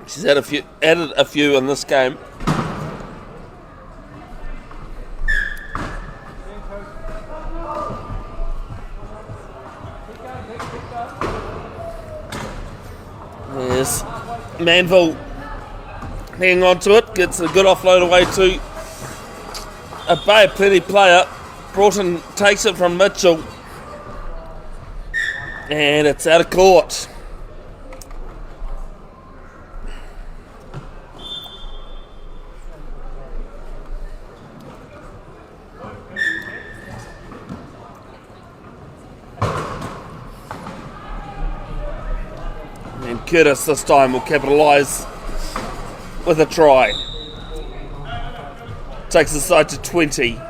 She's added a few in this game. There's Manville hanging on to it, gets a good offload away to a Bay of Plenty player. Broughton takes it from Mitchell. And it's out of court. And Curtis this time will capitalise with a try. Takes the side to 20.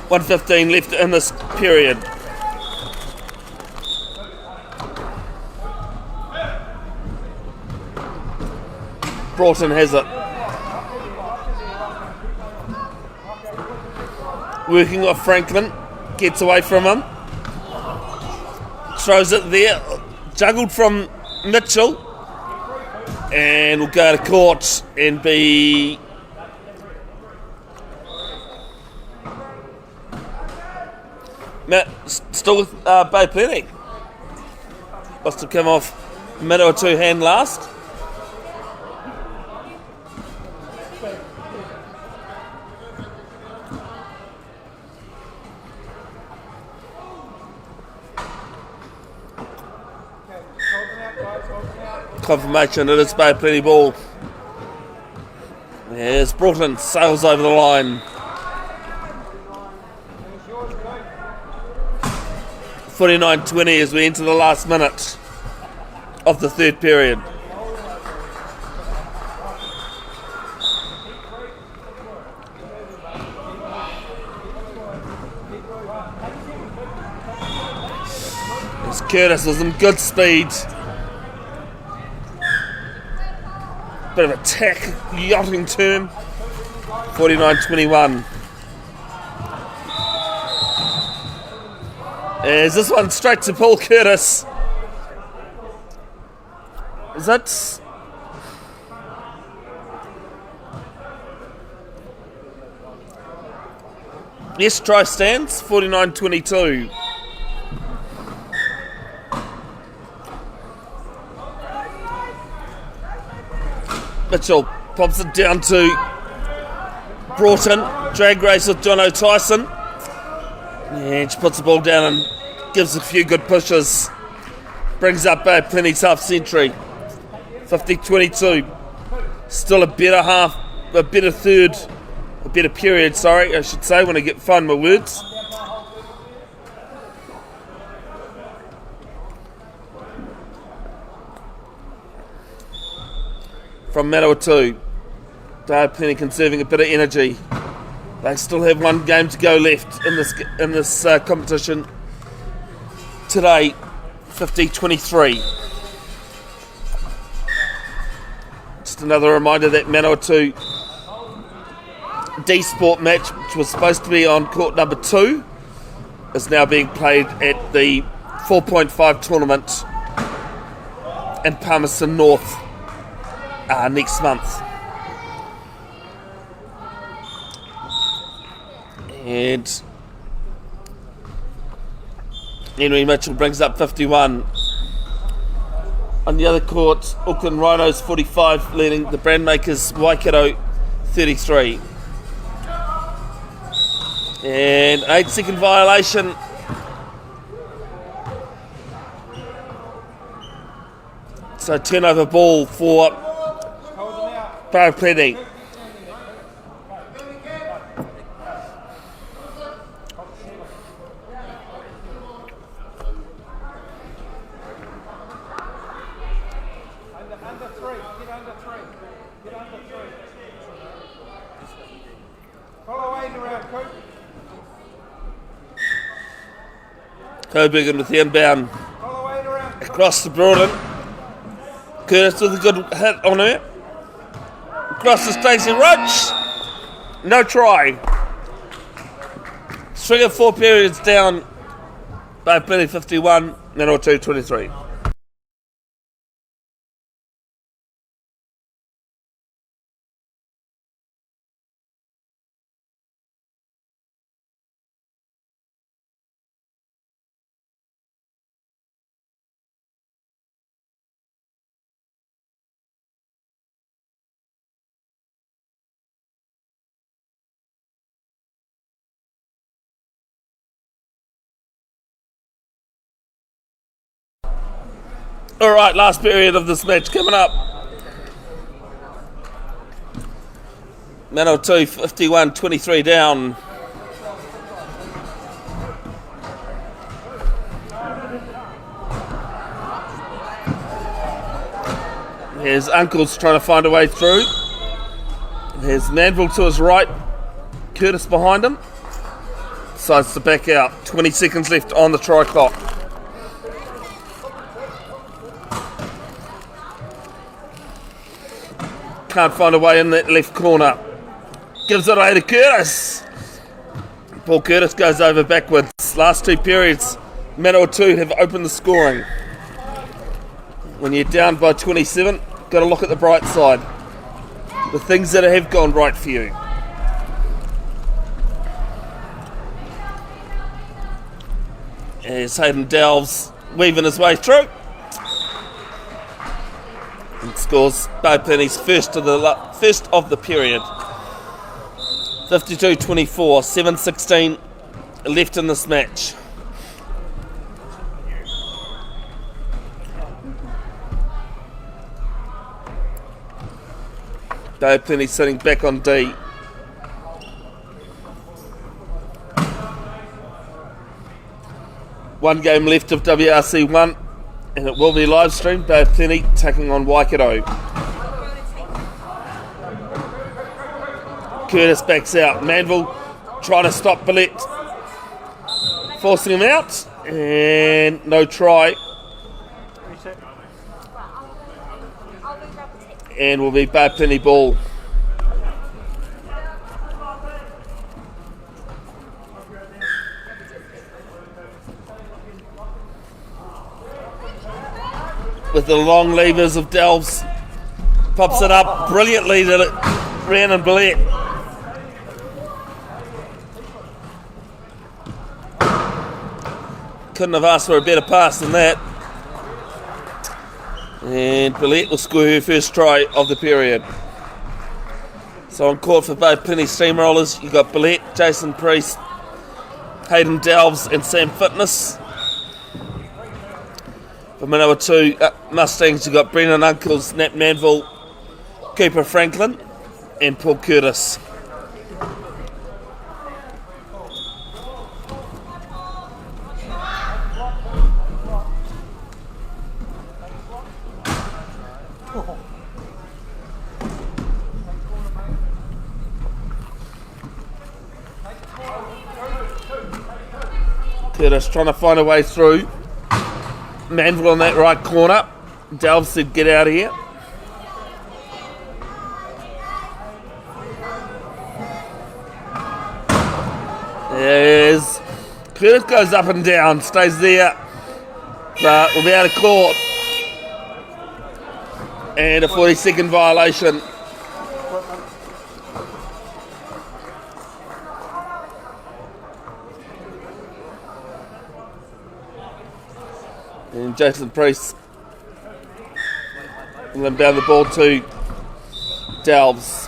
.1:15 left in this period. Broughton has it. Working off Franklin. Gets away from him. Throws it there. Juggled from Mitchell. And will go to court and be... Still with Bay Plenty. Must have come off Manawatu hand last. Confirmation it is Bay Plenty ball. Yes, Broughton sails over the line. 49-20 as we enter the last minute of the third period. As Curtis was in good speed. Bit of attack, yachting turn. 49-21. Is this one straight to Paul Curtis? Is that... Yes, try stands. 49-22. Mitchell pops it down to Broughton. Drag race with Jono Tyson. And she puts the ball down and gives a few good pushes. Brings up Bay Plenty's half century. 50-22. Still a better half, a better period, I should say, when I find my words. From Manawatu. Bay Plenty conserving a bit of energy. They still have one game to go left in this competition today. 50-23. Just another reminder that Manawatu D-Sport match, which was supposed to be on court number 2, is now being played at the 4.5 tournament in Palmerston North next month. And Henry Mitchell brings up 51. On the other court, Auckland Rhinos 45, leading the Brandmakers Waikato 33. And 8-second violation So turnover ball for Bay Plenty. Coburn with the inbound across the Broaden. Curtis with a good hit on her. Across to Stacey Roach. No try. 3 or 4 periods down by Billy 51, Manawatu 23. All right, last period of this match coming up. Manawatu 51, 23 down. Here's Uncles trying to find a way through. Here's Manville to his right. Curtis behind him. Decides to back out. 20 seconds left on the try clock. Can't find a way in that left corner. Gives it away to Curtis. Paul Curtis goes over backwards. Last 2 periods, Manawatu have opened the scoring. When you're down by 27, got to look at the bright side. The things that have gone right for you. As Hayden Delves weaving his way through. And scores Bay Penny's first of the period. 52-24, 7:16 left in this match. Bay Penny sitting back on D. One game left of WRC 1. And it will be live streamed. Bay Plenty taking on Waikato. Curtis backs out. Manville trying to stop Billette. Forcing him out. And no try. And will be Bay Plenty ball. With the long levers of Delves, pops it up brilliantly to Rhiannon Billette. Couldn't have asked for a better pass than that. And Billette will score her first try of the period. So on court for both Penny Steamrollers, you've got Billette, Jason Priest, Hayden Delves and Sam Fitness. For Manawatu Mustangs, you've got Brennan Uncles, Nat Manville, Cooper Franklin and Paul Curtis. Curtis trying to find a way through. Manville on that right corner. Delves said, get out of here. There's Curtis goes up and down, stays there, but will be out of court. And a 40-second violation. And Jason Priest will inbound the ball to Delves.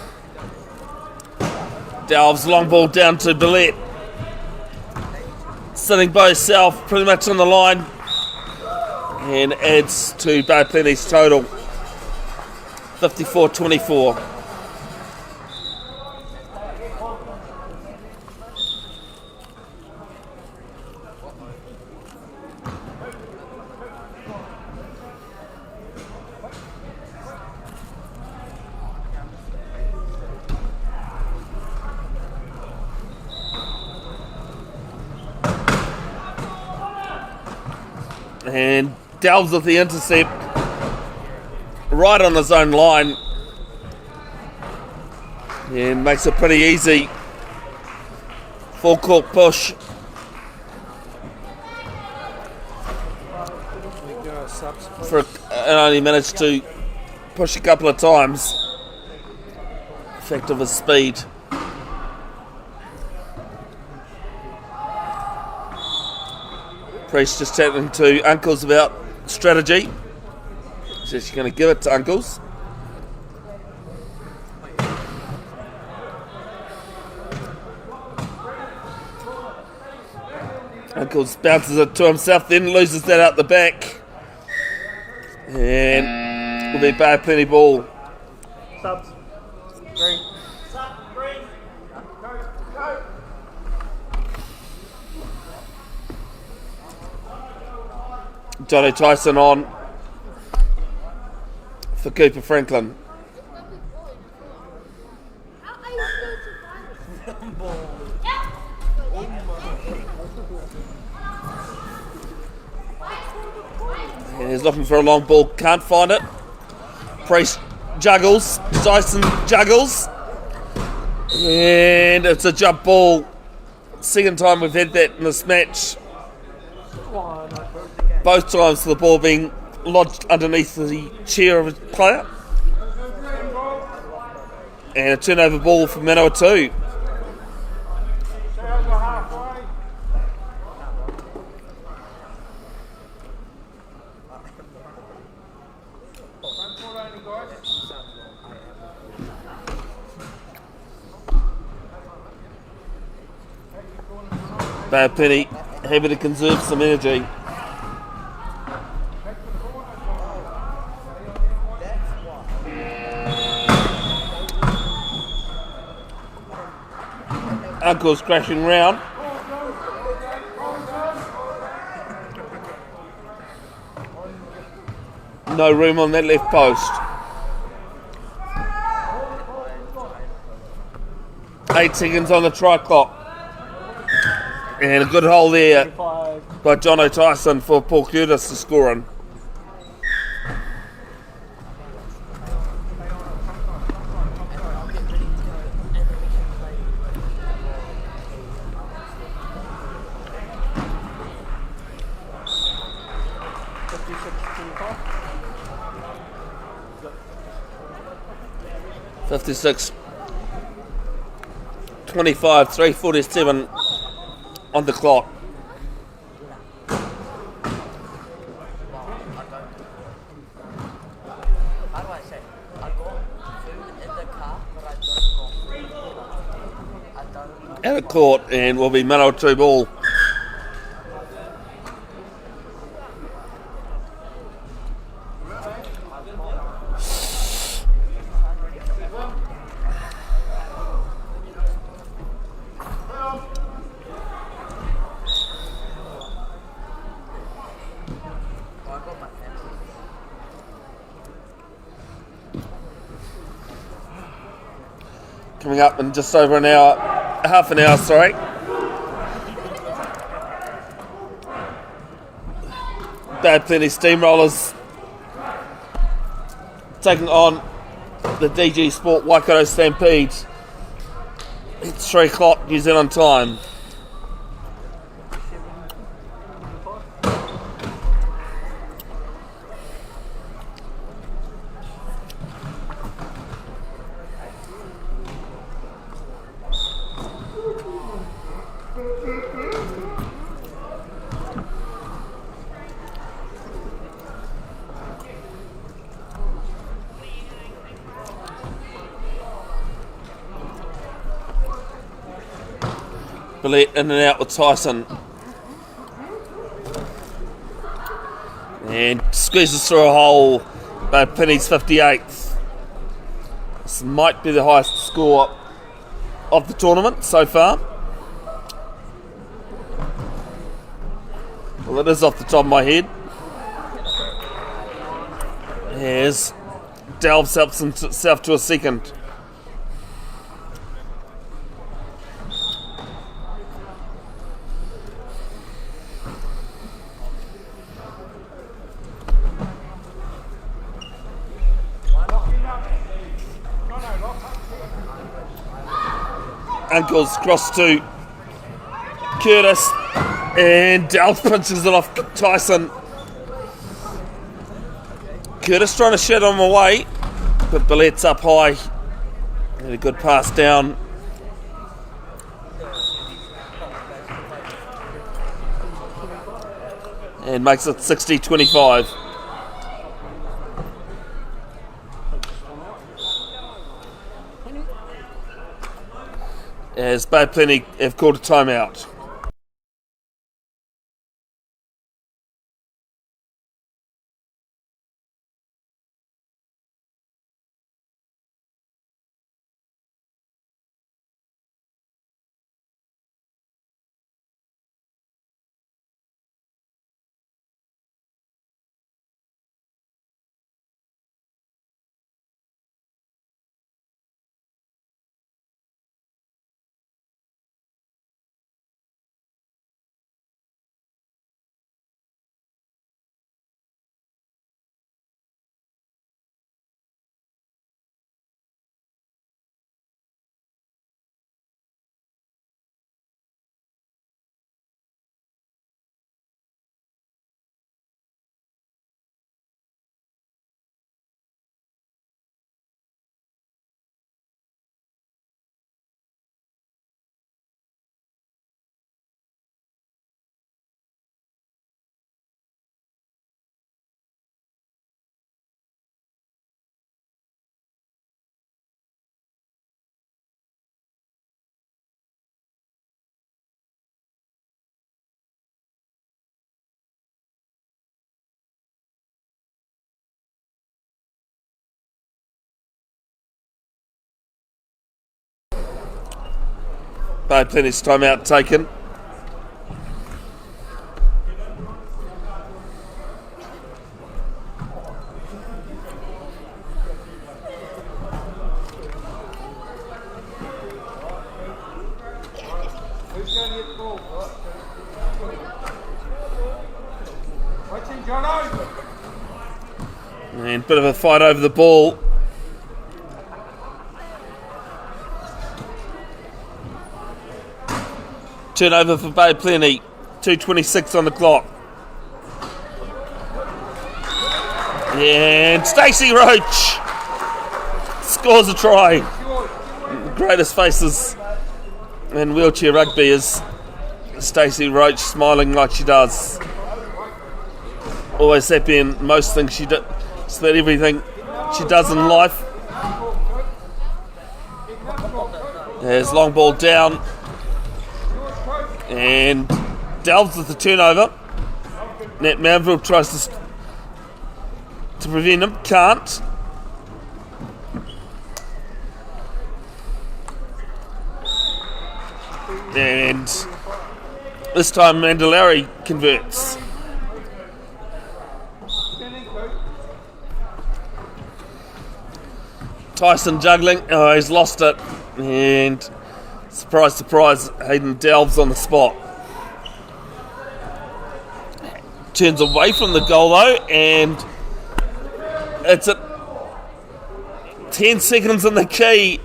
Delves, long ball down to Billette. Sitting by herself, pretty much on the line. And adds to Bay Plenty's total. 54-24. And delves with the intercept right on his own line and makes it pretty easy. Full court push. And only managed to push a couple of times. Effect of his speed. Priest just chatting to Uncles about strategy. Says she's going to give it to Uncles. Uncles bounces it to himself, then loses that out the back. And will be bad plenty ball. Subs. Green. Green. Go. Johnny Tyson on for Cooper Franklin. And he's looking for a long ball, can't find it. Priest juggles, Tyson juggles. And it's a jump ball. Second time we've had that in this match. Both times the ball being lodged underneath the chair of a player. And a turnover ball for Manawatu. Bad penny, happy to conserve some energy. Uncle's crashing round. No room on that left post. 8 seconds on the try clock. And a good hole there by John O'Tyson for Paul Curtis to score on. (56) 25, 3:47 on the clock. Out of court, and will be Manawatu ball. Coming up in just over an hour, half an hour, sorry. Bad plenty steamrollers taking on the DG Sport Waikato Stampede. It's 3 o'clock New Zealand time. Billette in and out with Tyson. And squeezes through a hole by Penny's 58th. This might be the highest score of the tournament so far. Well, it is off the top of my head. Here's Delves helps himself to a second. Ankles cross to Curtis, and Delves punches it off Tyson. Curtis trying to shed him away, but Billet's up high. And a good pass down. And makes it 60-25. As Bay Plenty have called a timeout. Bay Plenty's timeout taken. And bit of a fight over the ball. Turnover for Bay Plenty. 2:26 on the clock. And Stacey Roach scores a try. The greatest faces in wheelchair rugby is Stacey Roach smiling like she does. Always happy in most things she does. So that everything she does in life. There's long ball down. And Delves with the turnover. Nat Manville tries to prevent him. Can't. And this time Mandalari converts. Tyson juggling. Oh, he's lost it. And surprise, surprise, Hayden Delves on the spot. Turns away from the goal though, and it's at 10 seconds in the key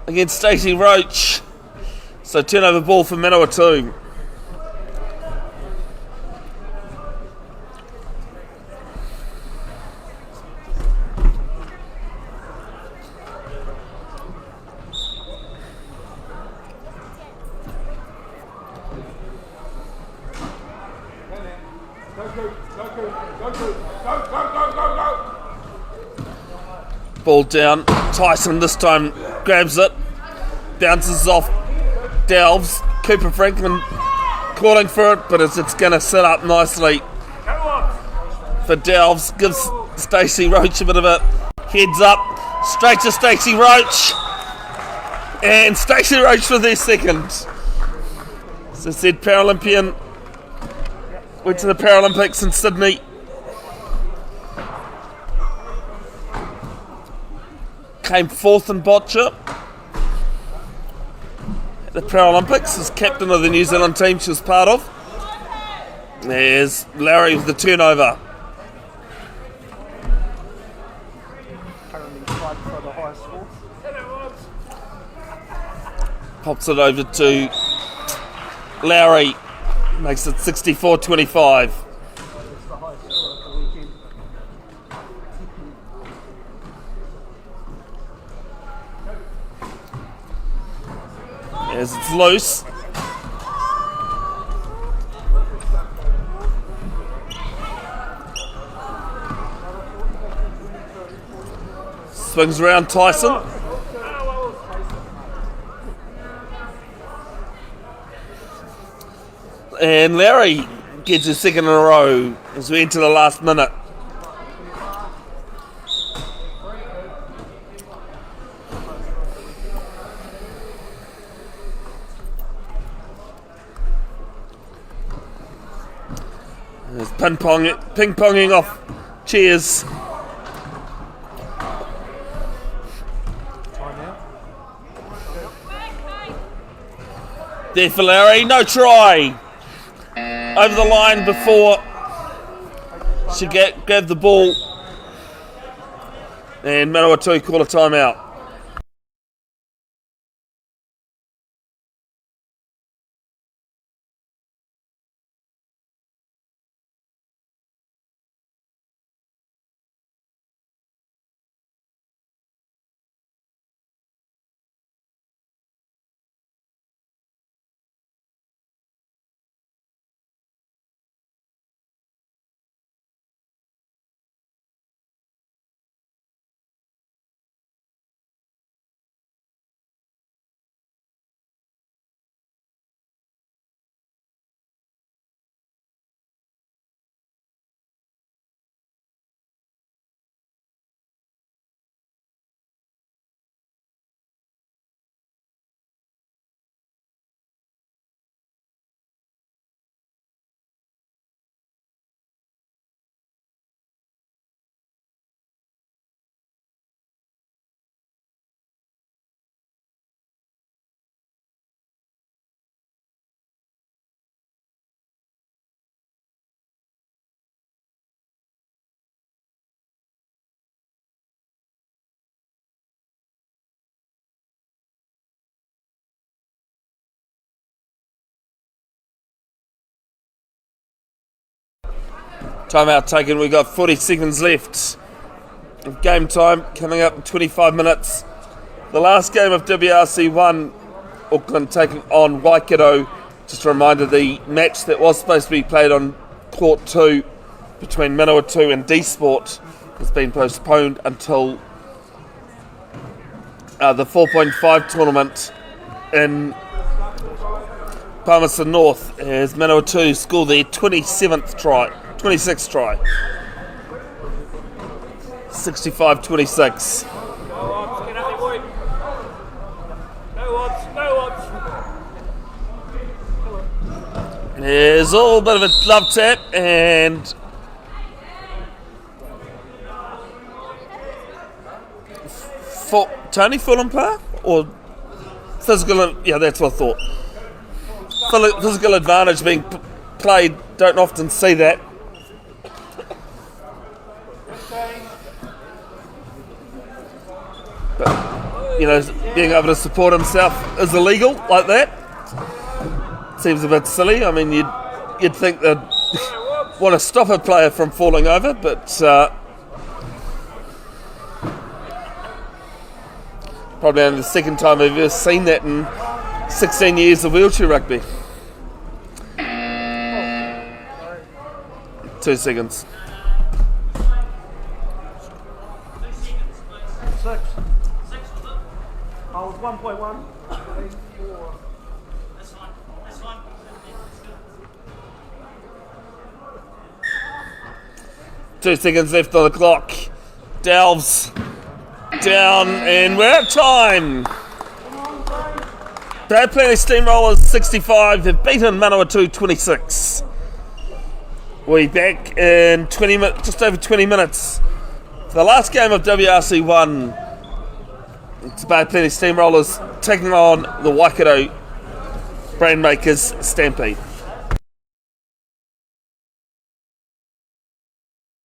against Stacey Roach. So turnover ball for Manawatu. Ball down. Tyson this time grabs it. Bounces off Delves. Cooper Franklin calling for it, but it's going to set up nicely for Delves. Gives Stacey Roach a bit of a heads up. Straight to Stacey Roach. And Stacey Roach for their second. As I said, Paralympian. Went to the Paralympics in Sydney. Came fourth in boccia. At the Paralympics as captain of the New Zealand team she was part of. There's Larry with the turnover. Pops it over to Lowry. Makes it 64-25. As it's loose. Swings around Tyson. And Larry gets his second in a row as we enter the last minute. There's ping-ponging off chairs. There for Larry, no try. Over the line before she grabbed the ball. And Manawatu call a timeout. Timeout taken, we've got 40 seconds left of game time, coming up in 25 minutes. The last game of WRC 1, Auckland taking on Waikato. Just a reminder, the match that was supposed to be played on Court 2 between Manawatu and D-Sport has been postponed until the 4.5 tournament in Palmerston North, as Manawatu scored their 26th try. 65-26. There's a little bit of a love tap and Tony Fulhampa or physical, yeah, that's what I thought. Physical advantage being played, don't often see that. But, you know, being able to support himself is illegal like that. Seems a bit silly. I mean, you'd think they'd want to stop a player from falling over, but probably only the second time I've ever seen that in 16 years of wheelchair rugby. 2 seconds. 6. I was 1.1. 4. 2 seconds left on the clock. Delves down, and we're out of time. Bay Plenty Steamrollers 65 have beaten Manawatu 26. We'll be back in just over 20 minutes. For the last game of WRC 1, it's Bay Plenty Steamrollers taking on the Waikato Brandmakers Stampede.